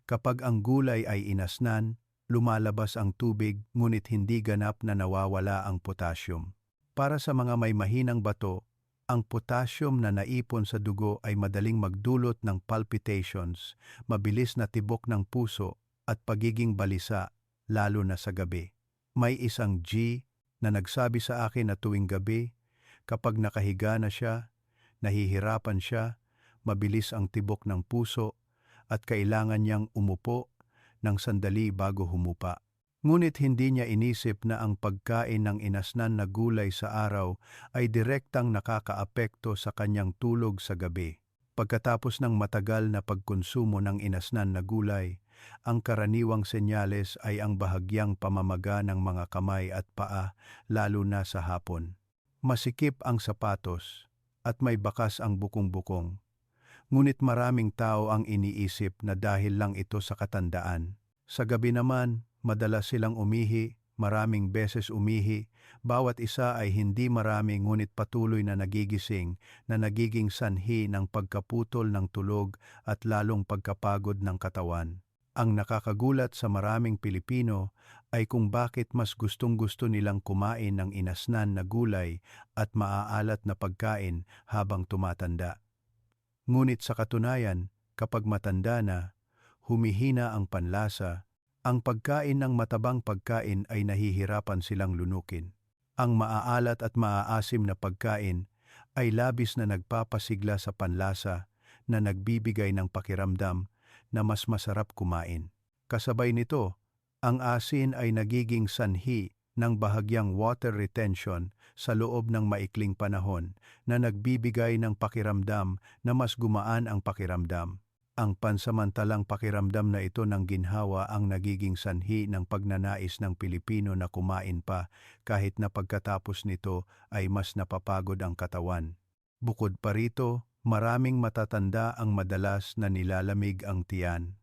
Kapag ang gulay ay inasnan, lumalabas ang tubig ngunit hindi ganap na nawawala ang potassium. Para sa mga may mahinang bato, ang potassium na naipon sa dugo ay madaling magdulot ng palpitations, mabilis na tibok ng puso at pagiging balisa, lalo na sa gabi. May isang G na nagsabi sa akin na tuwing gabi, kapag nakahiga na siya, nahihirapan siya, mabilis ang tibok ng puso at kailangan niyang umupo ng sandali bago humupa. Ngunit hindi niya inisip na ang pagkain ng inasnan na gulay sa araw ay direktang nakakaapekto sa kanyang tulog sa gabi. Pagkatapos ng matagal na pagkonsumo ng inasnan na gulay, ang karaniwang senyales ay ang bahagyang pamamaga ng mga kamay at paa, lalo na sa hapon. Masikip ang sapatos at may bakas ang bukong-bukong. Ngunit maraming tao ang iniisip na dahil lang ito sa katandaan. Sa gabi naman, madalas silang umihi, maraming beses umihi, bawat isa ay hindi marami ngunit patuloy na nagigising, na nagiging sanhi ng pagkaputol ng tulog at lalong pagkapagod ng katawan. Ang nakakagulat sa maraming Pilipino ay kung bakit mas gustong-gusto nilang kumain ng inasnan na gulay at maaalat na pagkain habang tumatanda. Ngunit sa katunayan, kapag matanda na, humihina ang panlasa, ang pagkain ng matabang pagkain ay nahihirapan silang lunukin. Ang maaalat at maaasim na pagkain ay labis na nagpapasigla sa panlasa na nagbibigay ng pakiramdam na mas masarap kumain. Kasabay nito, ang asin ay nagiging sanhi ng bahagyang water retention sa loob ng maikling panahon na nagbibigay ng pakiramdam na mas gumaan ang pakiramdam. Ang pansamantalang pakiramdam na ito ng ginhawa ang nagiging sanhi ng pagnanais ng Pilipino na kumain pa kahit na pagkatapos nito ay mas napapagod ang katawan. Bukod pa rito, maraming matatanda ang madalas na nilalamig ang tiyan.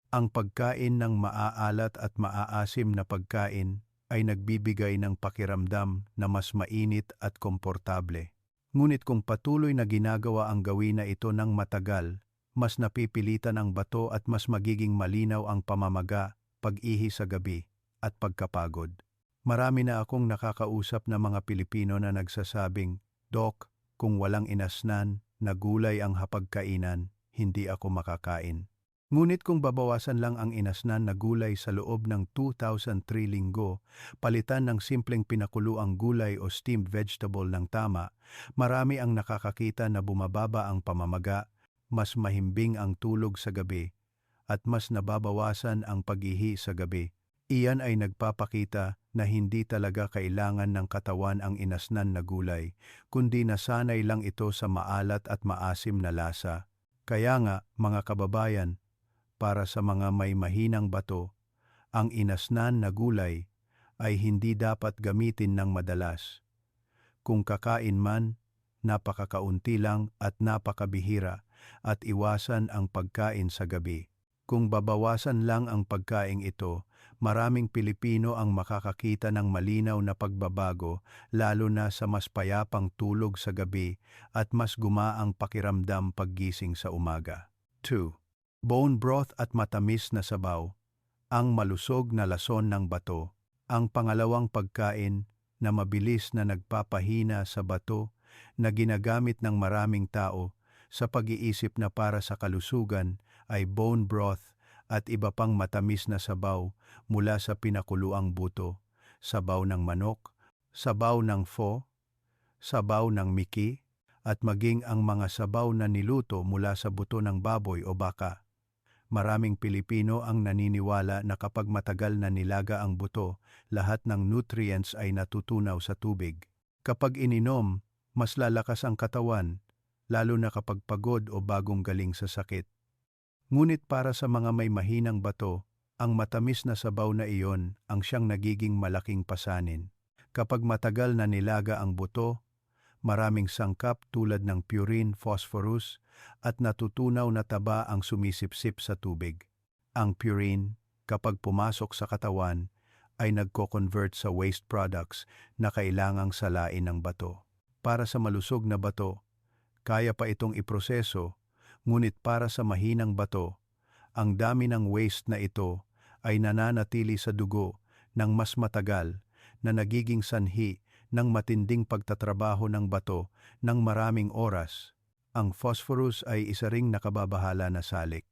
Ang pagkain ng maaalat at maaasim na pagkain ay nagbibigay ng pakiramdam na mas mainit at komportable. Ngunit kung patuloy na ginagawa ang gawin na ito ng matagal, mas napipilitan ang bato at mas magiging malinaw ang pamamaga, pag-ihi sa gabi, at pagkapagod. Marami na akong nakakausap na mga Pilipino na nagsasabing, "Doc, Kung walang inasnan na gulay ang hapagkainan, hindi ako makakain. Ngunit kung babawasan lang ang inasnan na gulay sa loob ng 2,003 linggo, palitan ng simpleng pinakuluang gulay o steamed vegetable ng tama, marami ang nakakakita na bumababa ang pamamaga, mas mahimbing ang tulog sa gabi, at mas nababawasan ang pag-ihi sa gabi. Iyan ay nagpapakita na hindi talaga kailangan ng katawan ang inasnan na gulay, kundi nasanay lang ito sa maalat at maasim na lasa. Kaya nga, mga kababayan, para sa mga may mahinang bato, ang inasnan na gulay ay hindi dapat gamitin ng madalas. Kung kakain man, napakakaunti lang at napakabihira at iwasan ang pagkain sa gabi. Kung babawasan lang ang pagkain ito, maraming Pilipino ang makakakita ng malinaw na pagbabago lalo na sa mas payapang tulog sa gabi at mas gumaang pakiramdam paggising sa umaga. 2. Bone broth at matamis na sabaw, ang malusog na lason ng bato, ang pangalawang pagkain na mabilis na nagpapahina sa bato na ginagamit ng maraming tao sa pag-iisip na para sa kalusugan ay bone broth at iba pang matamis na sabaw mula sa pinakuluang buto, sabaw ng manok, sabaw ng pho, sabaw ng miki, at maging ang mga sabaw na niluto mula sa buto ng baboy o baka. Maraming Pilipino ang naniniwala na kapag matagal na nilaga ang buto, lahat ng nutrients ay natutunaw sa tubig. Kapag ininom, mas lalakas ang katawan, lalo na kapag pagod o bagong galing sa sakit. Ngunit para sa mga may mahinang bato, ang matamis na sabaw na iyon ang siyang nagiging malaking pasanin. Kapag matagal na nilaga ang buto, maraming sangkap tulad ng purine, phosphorus, at natutunaw na taba ang sumisipsip sa tubig. Ang purine, kapag pumasok sa katawan, ay nagko-convert sa waste products na kailangang salain ng bato. Para sa malusog na bato, kaya pa itong iproseso, ngunit para sa mahinang bato, ang dami ng waste na ito ay nananatili sa dugo ng mas matagal na nagiging sanhi ng matinding pagtatrabaho ng bato ng maraming oras. Ang phosphorus ay isa ring nakababahala na salik.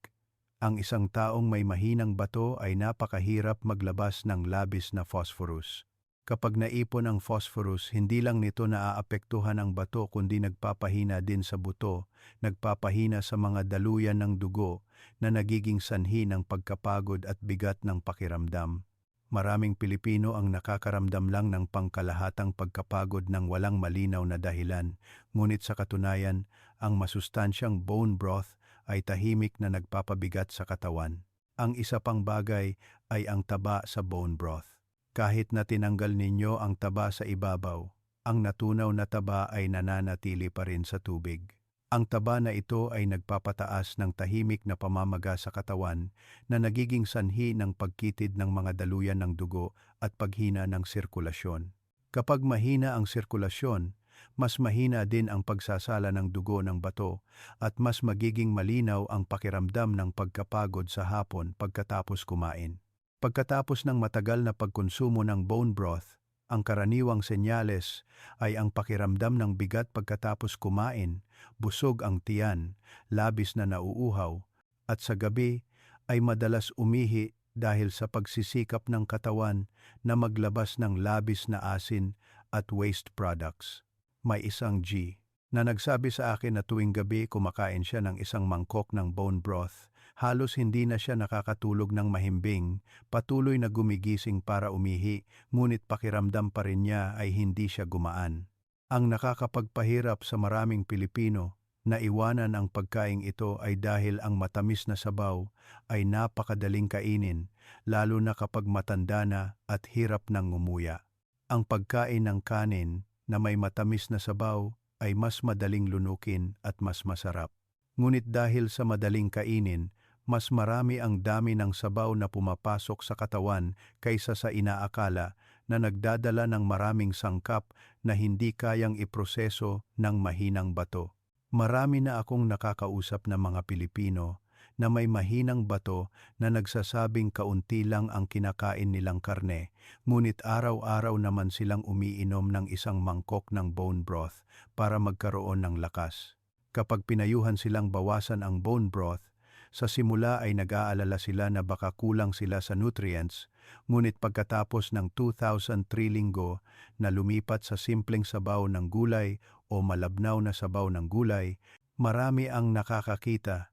Ang isang taong may mahinang bato ay napakahirap maglabas ng labis na phosphorus. Kapag naipon ang phosphorus, hindi lang nito naaapektuhan ang bato kundi nagpapahina din sa buto, nagpapahina sa mga daluyan ng dugo na nagiging sanhi ng pagkapagod at bigat ng pakiramdam. Maraming Pilipino ang nakakaramdam lang ng pangkalahatang pagkapagod ng walang malinaw na dahilan, ngunit sa katunayan, ang masustansyang bone broth ay tahimik na nagpapabigat sa katawan. Ang isa pang bagay ay ang taba sa bone broth. Kahit na tinanggal ninyo ang taba sa ibabaw, ang natunaw na taba ay nananatili pa rin sa tubig. Ang taba na ito ay nagpapataas ng tahimik na pamamaga sa katawan na nagiging sanhi ng pagkitid ng mga daluyan ng dugo at paghina ng sirkulasyon. Kapag mahina ang sirkulasyon, mas mahina din ang pagsasala ng dugo ng bato at mas magiging malinaw ang pakiramdam ng pagkapagod sa hapon pagkatapos kumain. Pagkatapos ng matagal na pagkonsumo ng bone broth, ang karaniwang senyales ay ang pakiramdam ng bigat pagkatapos kumain, busog ang tiyan, labis na nauuhaw, at sa gabi ay madalas umihi dahil sa pagsisikap ng katawan na maglabas ng labis na asin at waste products. May isang G na nagsabi sa akin na tuwing gabi kumakain siya ng isang mangkok ng bone broth. Halos hindi na siya nakakatulog ng mahimbing, patuloy na gumigising para umihi, ngunit pakiramdam pa rin niya ay hindi siya gumaan. Ang nakakapagpahirap sa maraming Pilipino na iwanan ang pagkain ito ay dahil ang matamis na sabaw ay napakadaling kainin, lalo na kapag matanda na at hirap ng ngumuya. Ang pagkain ng kanin na may matamis na sabaw ay mas madaling lunukin at mas masarap. Ngunit dahil sa madaling kainin, mas marami ang dami ng sabaw na pumapasok sa katawan kaysa sa inaakala na nagdadala ng maraming sangkap na hindi kayang iproseso ng mahinang bato. Marami na akong nakakausap na mga Pilipino na may mahinang bato na nagsasabing kaunti lang ang kinakain nilang karne, ngunit araw-araw naman silang umiinom ng isang mangkok ng bone broth para magkaroon ng lakas. Kapag pinayuhan silang bawasan ang bone broth, sa simula ay nag-aalala sila na baka kulang sila sa nutrients, ngunit pagkatapos ng 2,003 linggo na lumipat sa simpleng sabaw ng gulay o malabnaw na sabaw ng gulay, marami ang nakakakita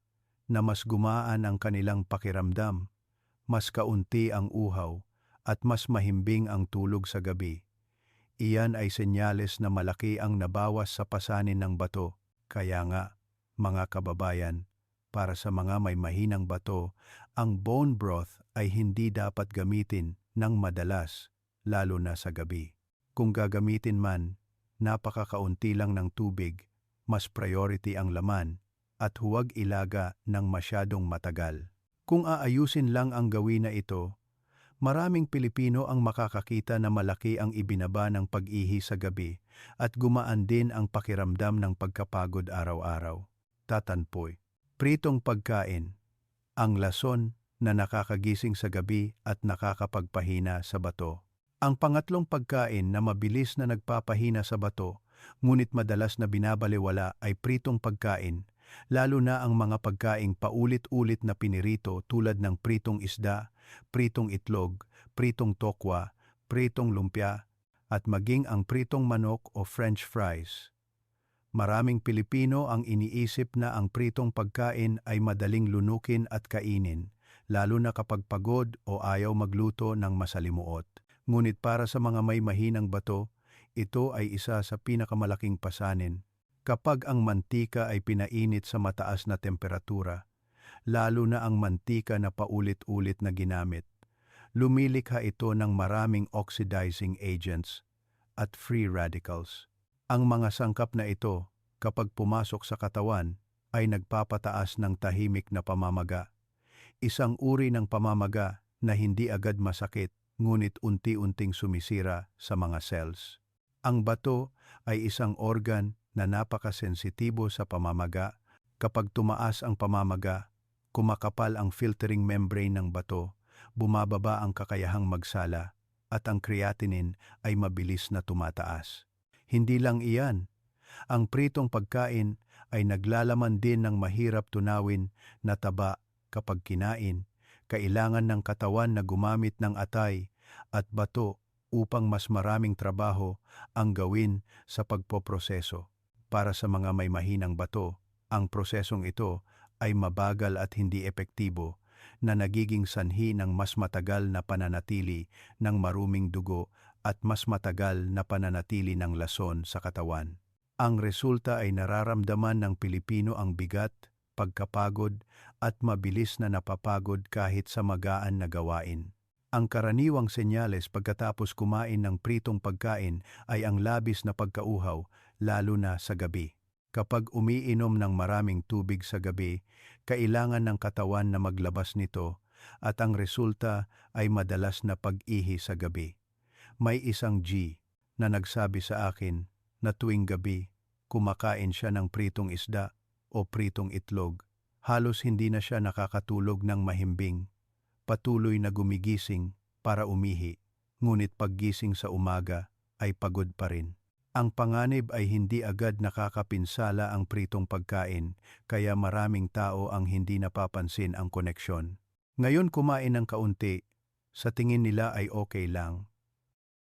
na mas gumaan ang kanilang pakiramdam, mas kaunti ang uhaw, at mas mahimbing ang tulog sa gabi. Iyan ay senyales na malaki ang nabawas sa pasanin ng bato. Kaya nga, mga kababayan, para sa mga may mahinang bato, ang bone broth ay hindi dapat gamitin ng madalas, lalo na sa gabi. Kung gagamitin man, napakakaunti lang ng tubig, mas priority ang laman, at huwag ilaga ng masyadong matagal. Kung aayusin lang ang gawin na ito, maraming Pilipino ang makakakita na malaki ang ibinaba ng pag-ihi sa gabi at gumaan din ang pakiramdam ng pagkapagod araw-araw. Tatanpoy. Pritong pagkain. Ang lason na nakakagising sa gabi at nakakapagpahina sa bato. Ang pangatlong pagkain na mabilis na nagpapahina sa bato, ngunit madalas na binabalewala ay pritong pagkain, lalo na ang mga pagkaing paulit-ulit na pinirito tulad ng pritong isda, pritong itlog, pritong tokwa, pritong lumpia, at maging ang pritong manok o French fries. Maraming Pilipino ang iniisip na ang pritong pagkain ay madaling lunukin at kainin, lalo na kapag pagod o ayaw magluto ng masalimuot. Ngunit para sa mga may mahinang bato, ito ay isa sa pinakamalaking pasanin. Kapag ang mantika ay pinainit sa mataas na temperatura, lalo na ang mantika na paulit-ulit na ginamit, lumilikha ito ng maraming oxidizing agents at free radicals. Ang mga sangkap na ito, kapag pumasok sa katawan, ay nagpapataas ng tahimik na pamamaga. Isang uri ng pamamaga na hindi agad masakit, ngunit unti-unting sumisira sa mga cells. Ang bato ay isang organ na napakasensitibo sa pamamaga. Kapag tumaas ang pamamaga, kumakapal ang filtering membrane ng bato, bumababa ang kakayahang magsala, at ang creatinine ay mabilis na tumataas. Hindi lang iyan, ang pritong pagkain ay naglalaman din ng mahirap tunawin na taba. Kapag kinain, kailangan ng katawan na gumamit ng atay at bato upang mas maraming trabaho ang gawin sa pagpoproseso. Para sa mga may mahinang bato, ang prosesong ito ay mabagal at hindi epektibo, na nagiging sanhi ng mas matagal na pananatili ng maruming dugo at mas matagal na pananatili ng lason sa katawan. Ang resulta ay nararamdaman ng Pilipino ang bigat, pagkapagod at mabilis na napapagod kahit sa magaan na gawain. Ang karaniwang senyales pagkatapos kumain ng pritong pagkain ay ang labis na pagkauhaw, lalo na sa gabi. Kapag umiinom ng maraming tubig sa gabi, kailangan ng katawan na maglabas nito at ang resulta ay madalas na pag-ihi sa gabi. May isang G na nagsabi sa akin na tuwing gabi, kumakain siya ng pritong isda o pritong itlog. Halos hindi na siya nakakatulog ng mahimbing. Patuloy na gumigising para umihi, ngunit paggising sa umaga ay pagod pa rin. Ang panganib ay hindi agad nakakapinsala ang pritong pagkain, kaya maraming tao ang hindi napapansin ang koneksyon. Ngayon kumain ng kaunti, sa tingin nila ay okay lang.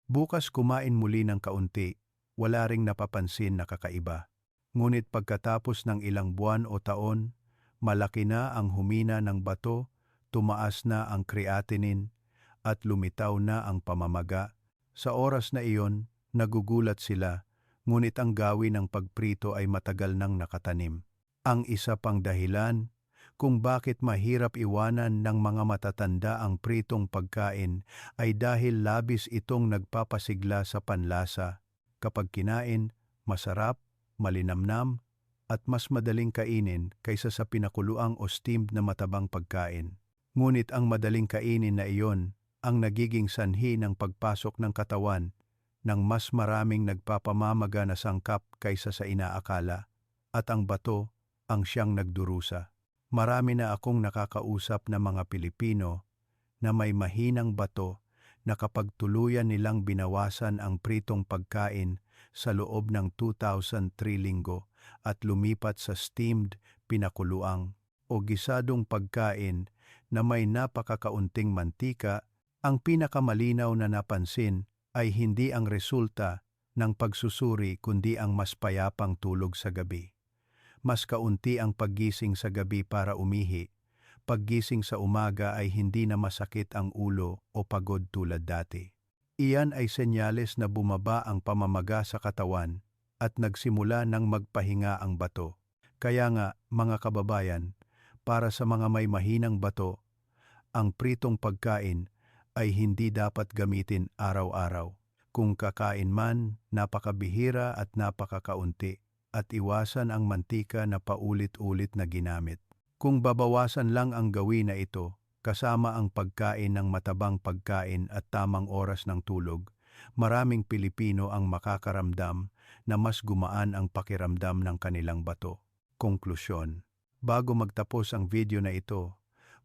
Bukas kumain muli ng kaunti, wala ring napapansin na kakaiba. Ngunit pagkatapos ng ilang buwan o taon, malaki na ang humina ng bato, tumaas na ang creatinine, at lumitaw na ang pamamaga. Sa oras na iyon, nagugulat sila, ngunit ang gawin ng pagprito ay matagal nang nakatanim. Ang isa pang dahilan kung bakit mahirap iwanan ng mga matatanda ang pritong pagkain ay dahil labis itong nagpapasigla sa panlasa. Kapag kinain, masarap, malinamnam, at mas madaling kainin kaysa sa pinakuluang o steamed na matabang pagkain. Ngunit ang madaling kainin na iyon ang nagiging sanhi ng pagpasok ng katawan ng mas maraming nagpapamamaga na sangkap kaysa sa inaakala, at ang bato ang siyang nagdurusa. Marami na akong nakakausap na mga Pilipino na may mahinang bato na kapag tuluyan nilang binawasan ang pritong pagkain sa loob ng 2003 linggo at lumipat sa steamed, pinakuluang o gisadong pagkain na may napakakaunting mantika, ang pinakamalinaw na napansin ay hindi ang resulta ng pagsusuri kundi ang mas payapang tulog sa gabi. Mas kaunti ang paggising sa gabi para umihi. Paggising sa umaga ay hindi na masakit ang ulo o pagod tulad dati. Iyan ay senyales na bumaba ang pamamaga sa katawan at nagsimula ng magpahinga ang bato. Kaya nga, mga kababayan, para sa mga may mahinang bato, ang pritong pagkain ay hindi dapat gamitin araw-araw. Kung kakain man, napakabihira at napakakaunti, at iwasan ang mantika na paulit-ulit na ginamit. Kung babawasan lang ang gawin na ito, kasama ang pagkain ng matabang pagkain at tamang oras ng tulog, maraming Pilipino ang makakaramdam na mas gumaan ang pakiramdam ng kanilang bato. Konklusyon. Bago magtapos ang video na ito,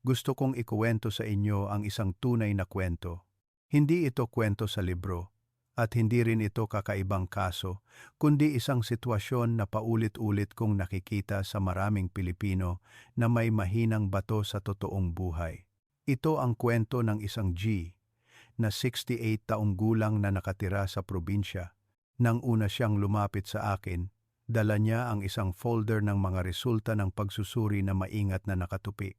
gusto kong ikuwento sa inyo ang isang tunay na kwento. Hindi ito kwento sa libro, at hindi rin ito kakaibang kaso, kundi isang sitwasyon na paulit-ulit kong nakikita sa maraming Pilipino na may mahinang bato sa totoong buhay. Ito ang kwento ng isang G na 68 taong gulang na nakatira sa probinsya. Nang una siyang lumapit sa akin, dala niya ang isang folder ng mga resulta ng pagsusuri na maingat na nakatupi.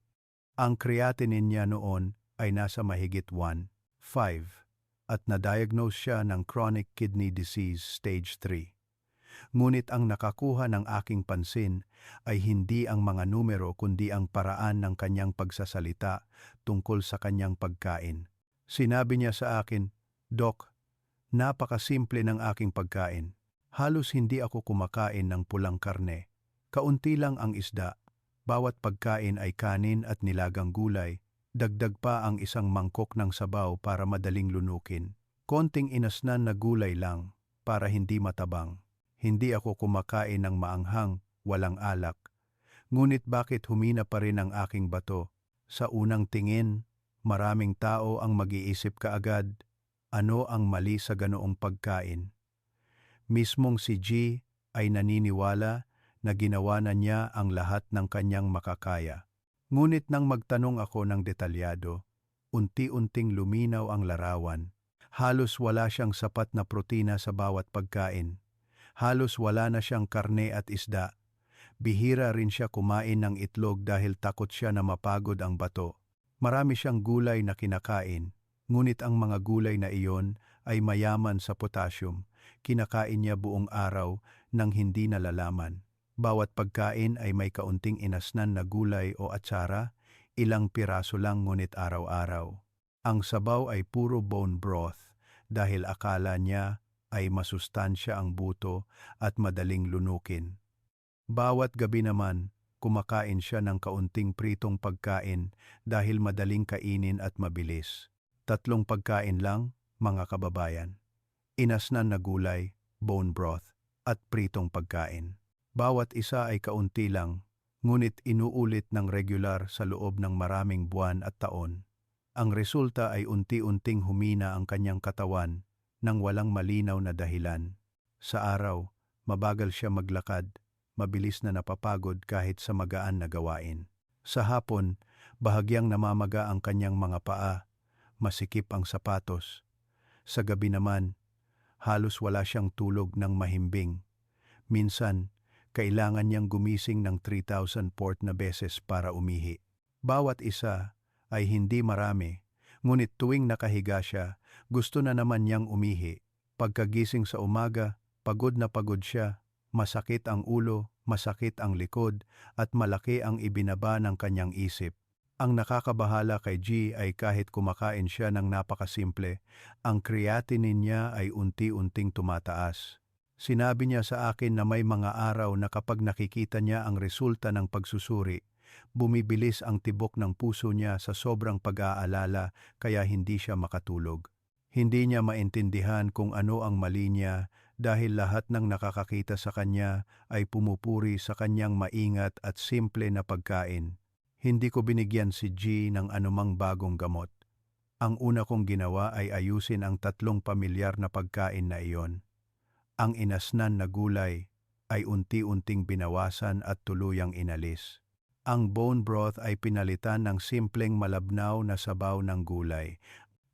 Ang creatinine niya noon ay nasa mahigit 1.5 at na-diagnose siya ng chronic kidney disease stage 3. Ngunit ang nakakuha ng aking pansin ay hindi ang mga numero kundi ang paraan ng kanyang pagsasalita tungkol sa kanyang pagkain. Sinabi niya sa akin, "Doc, napakasimple ng aking pagkain. Halos hindi ako kumakain ng pulang karne. Kaunti lang ang isda. Bawat pagkain ay kanin at nilagang gulay. Dagdag pa ang isang mangkok ng sabaw para madaling lunukin. Konting inasnan na gulay lang para hindi matabang. Hindi ako kumakain ng maanghang, walang alak. Ngunit bakit humina pa rin ang aking bato? Sa unang tingin, maraming tao ang mag-iisip kaagad, ano ang mali sa ganoong pagkain? Mismong si G ay naniniwala na ginawa na niya ang lahat ng kanyang makakaya. Ngunit nang magtanong ako ng detalyado, unti-unting luminaw ang larawan. Halos wala siyang sapat na protina sa bawat pagkain. Halos wala na siyang karne at isda. Bihira rin siya kumain ng itlog dahil takot siya na mapagod ang bato. Marami siyang gulay na kinakain, ngunit ang mga gulay na iyon ay mayaman sa potassium. Kinakain niya buong araw nang hindi nalalaman. Bawat pagkain ay may kaunting inasnan na gulay o atsara, ilang piraso lang ngunit araw-araw. Ang sabaw ay puro bone broth dahil akala niya ay masustansya ang buto at madaling lunukin. Bawat gabi naman, kumakain siya ng kaunting pritong pagkain dahil madaling kainin at mabilis. 3 pagkain lang, mga kababayan. Inasnan na gulay, bone broth, at pritong pagkain. Bawat isa ay kaunti lang, ngunit inuulit ng regular sa loob ng maraming buwan at taon. Ang resulta ay unti-unting humina ang kanyang katawan nang walang malinaw na dahilan. Sa araw, mabagal siya maglakad, mabilis na napapagod kahit sa magaan na gawain. Sa hapon, bahagyang namamaga ang kanyang mga paa, masikip ang sapatos. Sa gabi naman, halos wala siyang tulog ng mahimbing. Minsan, kailangan niyang gumising ng 3,000 na beses para umihi. Bawat isa ay hindi marami, ngunit tuwing nakahiga siya, gusto na naman niyang umihi. Pagkagising sa umaga, pagod na pagod siya, masakit ang ulo, masakit ang likod, at malaki ang ibinaba ng kanyang isip. Ang nakakabahala kay G ay kahit kumakain siya ng napakasimple, ang creatinine niya ay unti-unting tumataas. Sinabi niya sa akin na may mga araw na kapag nakikita niya ang resulta ng pagsusuri, bumibilis ang tibok ng puso niya sa sobrang pag-aalala kaya hindi siya makatulog. Hindi niya maintindihan kung ano ang mali niya dahil lahat ng nakakakita sa kanya ay pumupuri sa kanyang maingat at simple na pagkain. Hindi ko binigyan si G ng anumang bagong gamot. Ang una kong ginawa ay ayusin ang 3 pamilyar na pagkain na iyon. Ang inasnan na gulay ay unti-unting binawasan at tuluyang inalis. Ang bone broth ay pinalitan ng simpleng malabnaw na sabaw ng gulay.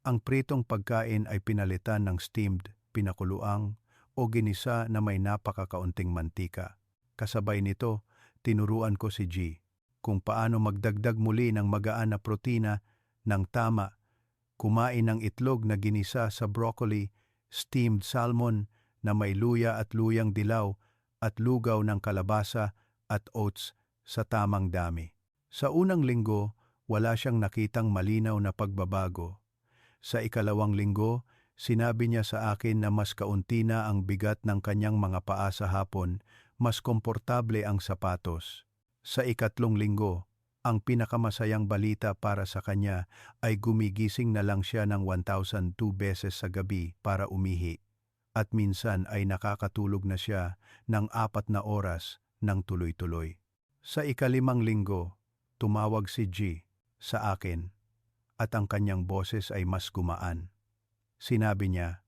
Ang pritong pagkain ay pinalitan ng steamed, pinakuluang, o ginisa na may napakakaunting mantika. Kasabay nito, tinuruan ko si G kung paano magdagdag muli ng magaan na protina ng tama, kumain ng itlog na ginisa sa broccoli, steamed salmon na may luya at luyang dilaw, at lugaw ng kalabasa at oats sa tamang dami. Sa unang linggo, wala siyang nakitang malinaw na pagbabago. Sa ikalawang linggo, sinabi niya sa akin na mas kaunti na ang bigat ng kanyang mga paa sa hapon, mas komportable ang sapatos. Sa ikatlong linggo, ang pinakamasayang balita para sa kanya ay gumigising na lang siya ng 1,002 beses sa gabi para umihi, at minsan ay nakakatulog na siya ng 4 na oras ng tuloy-tuloy. Sa ikalimang linggo, tumawag si G sa akin at ang kanyang boses ay mas gumaan. Sinabi niya,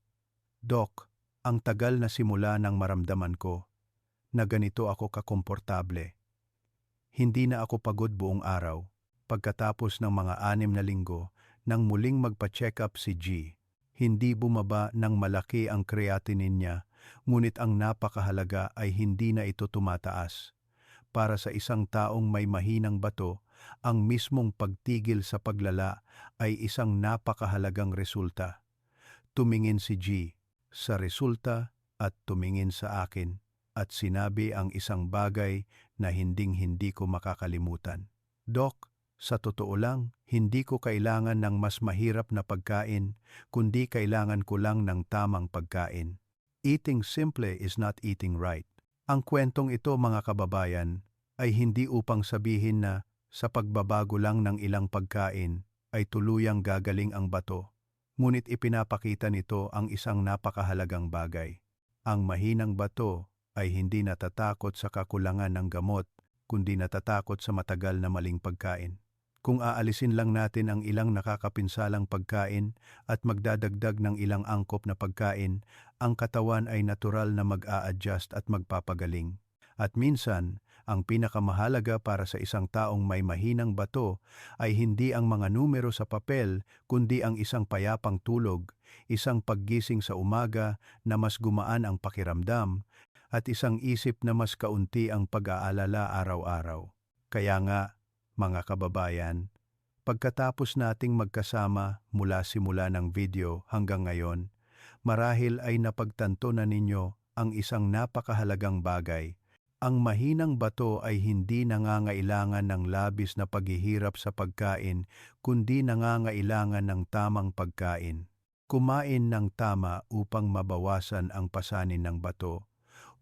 "Doc, ang tagal na simula nang maramdaman ko na ganito ako kakomportable. Hindi na ako pagod buong araw." Pagkatapos ng mga 6 na linggo, nang muling magpa-check up si G, hindi bumaba ng malaki ang creatinine niya, ngunit ang napakahalaga ay hindi na ito tumataas. Para sa isang taong may mahinang bato, ang mismong pagtigil sa paglala ay isang napakahalagang resulta. Tumingin si G sa resulta at tumingin sa akin at sinabi ang isang bagay na hinding-hindi ko makakalimutan. "Doc, sa totoo lang, hindi ko kailangan ng mas mahirap na pagkain, kundi kailangan ko lang ng tamang pagkain. Eating simple is not eating right." Ang kwentong ito, mga kababayan, ay hindi upang sabihin na sa pagbabago lang ng ilang pagkain ay tuluyang gagaling ang bato. Ngunit ipinapakita nito ang isang napakahalagang bagay. Ang mahinang bato ay hindi natatakot sa kakulangan ng gamot, kundi natatakot sa matagal na maling pagkain. Kung aalisin lang natin ang ilang nakakapinsalang pagkain at magdadagdag ng ilang angkop na pagkain, ang katawan ay natural na mag-a-adjust at magpapagaling. At minsan, ang pinakamahalaga para sa isang taong may mahinang bato ay hindi ang mga numero sa papel, kundi ang isang payapang tulog, isang paggising sa umaga na mas gumaan ang pakiramdam, at isang isip na mas kaunti ang pag-aalala araw-araw. Kaya nga, mga kababayan, pagkatapos nating magkasama mula simula ng video hanggang ngayon, marahil ay napagtanto na ninyo ang isang napakahalagang bagay. Ang mahinang bato ay hindi nangangailangan ng labis na paghihirap sa pagkain, kundi nangangailangan ng tamang pagkain. Kumain ng tama upang mabawasan ang pasanin ng bato,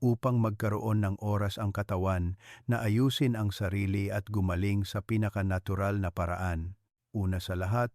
upang magkaroon ng oras ang katawan na ayusin ang sarili at gumaling sa pinaka-natural na paraan. Una sa lahat,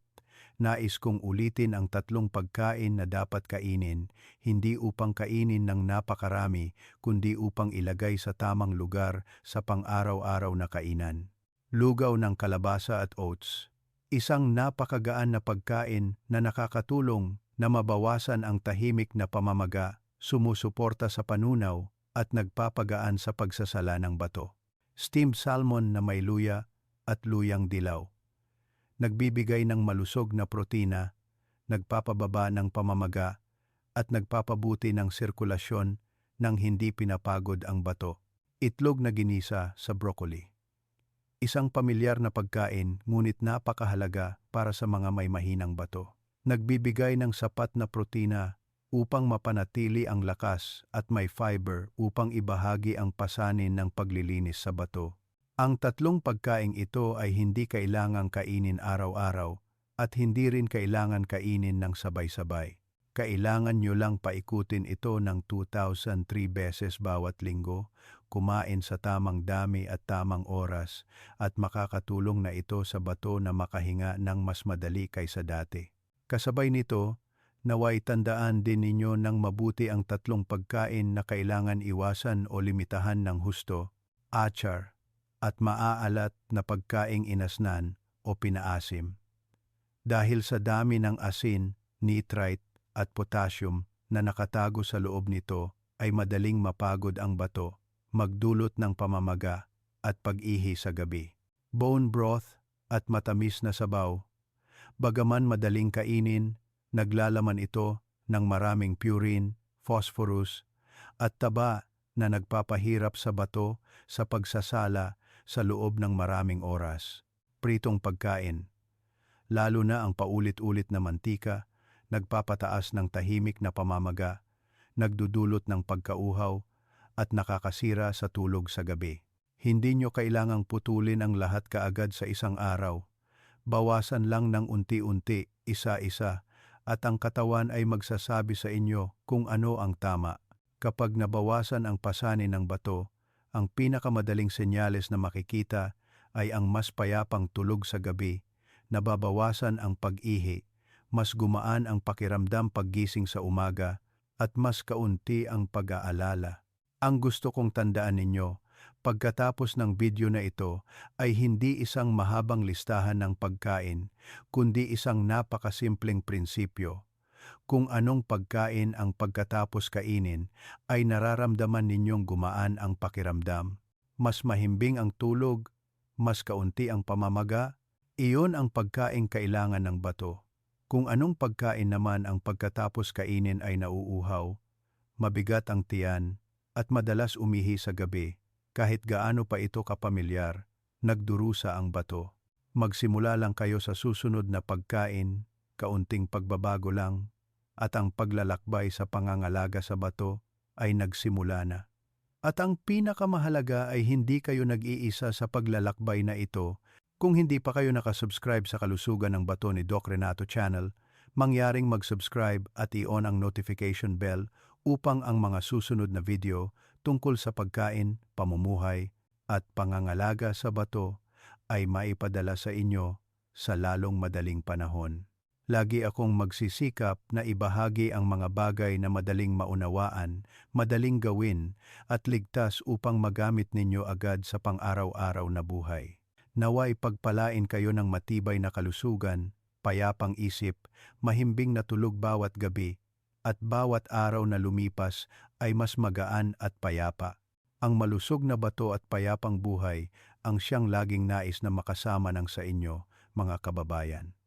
nais kong ulitin ang 3 pagkain na dapat kainin, hindi upang kainin ng napakarami, kundi upang ilagay sa tamang lugar sa pang-araw-araw na kainan. Lugaw ng kalabasa at oats. Isang napakagaan na pagkain na nakakatulong na mabawasan ang tahimik na pamamaga, sumusuporta sa panunaw, at nagpapagaan sa pagsasala ng bato. Steamed salmon na may luya at luyang dilaw. Nagbibigay ng malusog na protina, nagpapababa ng pamamaga, at nagpapabuti ng sirkulasyon nang hindi pinapagod ang bato. Itlog na ginisa sa broccoli. Isang pamilyar na pagkain, ngunit napakahalaga para sa mga may mahinang bato. Nagbibigay ng sapat na protina upang mapanatili ang lakas at may fiber upang ibahagi ang pasanin ng paglilinis sa bato. Ang 3 pagkaing ito ay hindi kailangang kainin araw-araw at hindi rin kailangan kainin ng sabay-sabay. Kailangan nyo lang paikutin ito ng 2,003 beses bawat linggo, kumain sa tamang dami at tamang oras, at makakatulong na ito sa bato na makahinga ng mas madali kaysa dati. Kasabay nito, naway tandaan din ninyo ng mabuti ang 3 pagkain na kailangan iwasan o limitahan ng husto: achar, at maaalat na pagkaing inasnan o pinaasim. Dahil sa dami ng asin, nitrite at potassium na nakatago sa loob nito ay madaling mapagod ang bato, magdulot ng pamamaga at pag-ihi sa gabi. Bone broth at matamis na sabaw. Bagaman madaling kainin, naglalaman ito ng maraming purine, phosphorus, at taba na nagpapahirap sa bato sa pagsasala sa loob ng maraming oras. Pritong pagkain, lalo na ang paulit-ulit na mantika, nagpapataas ng tahimik na pamamaga, nagdudulot ng pagkauhaw, at nakakasira sa tulog sa gabi. Hindi nyo kailangang putulin ang lahat kaagad sa isang araw. Bawasan lang ng unti-unti, isa-isa, at ang katawan ay magsasabi sa inyo kung ano ang tama. Kapag nabawasan ang pasanin ng bato, ang pinakamadaling senyales na makikita ay ang mas payapang tulog sa gabi, nababawasan ang pag-ihi, mas gumaan ang pakiramdam paggising sa umaga, at mas kaunti ang pag-aalala. Ang gusto kong tandaan ninyo, pagkatapos ng video na ito ay hindi isang mahabang listahan ng pagkain, kundi isang napakasimpleng prinsipyo. Kung anong pagkain ang pagkatapos kainin, ay nararamdaman ninyong gumaan ang pakiramdam. Mas mahimbing ang tulog, mas kaunti ang pamamaga, iyon ang pagkain kailangan ng bato. Kung anong pagkain naman ang pagkatapos kainin ay nauuhaw, mabigat ang tiyan, at madalas umihi sa gabi, kahit gaano pa ito kapamilyar, nagdurusa ang bato. Magsimula lang kayo sa susunod na pagkain, kaunting pagbabago lang, at ang paglalakbay sa pangangalaga sa bato ay nagsimula na. At ang pinakamahalaga ay hindi kayo nag-iisa sa paglalakbay na ito. Kung hindi pa kayo nakasubscribe sa Kalusugan ng Bato ni Doc Renato Channel, mangyaring mag-subscribe at i-on ang notification bell upang ang mga susunod na video tungkol sa pagkain, pamumuhay, at pangangalaga sa bato ay maipadala sa inyo sa lalong madaling panahon. Lagi akong magsisikap na ibahagi ang mga bagay na madaling maunawaan, madaling gawin, at ligtas upang magamit ninyo agad sa pang-araw-araw na buhay. Naway pagpalain kayo ng matibay na kalusugan, payapang isip, mahimbing na tulog bawat gabi, at bawat araw na lumipas ay mas magaan at payapa. Ang malusog na bato at payapang buhay ang siyang laging nais na makasama ng sa inyo, mga kababayan.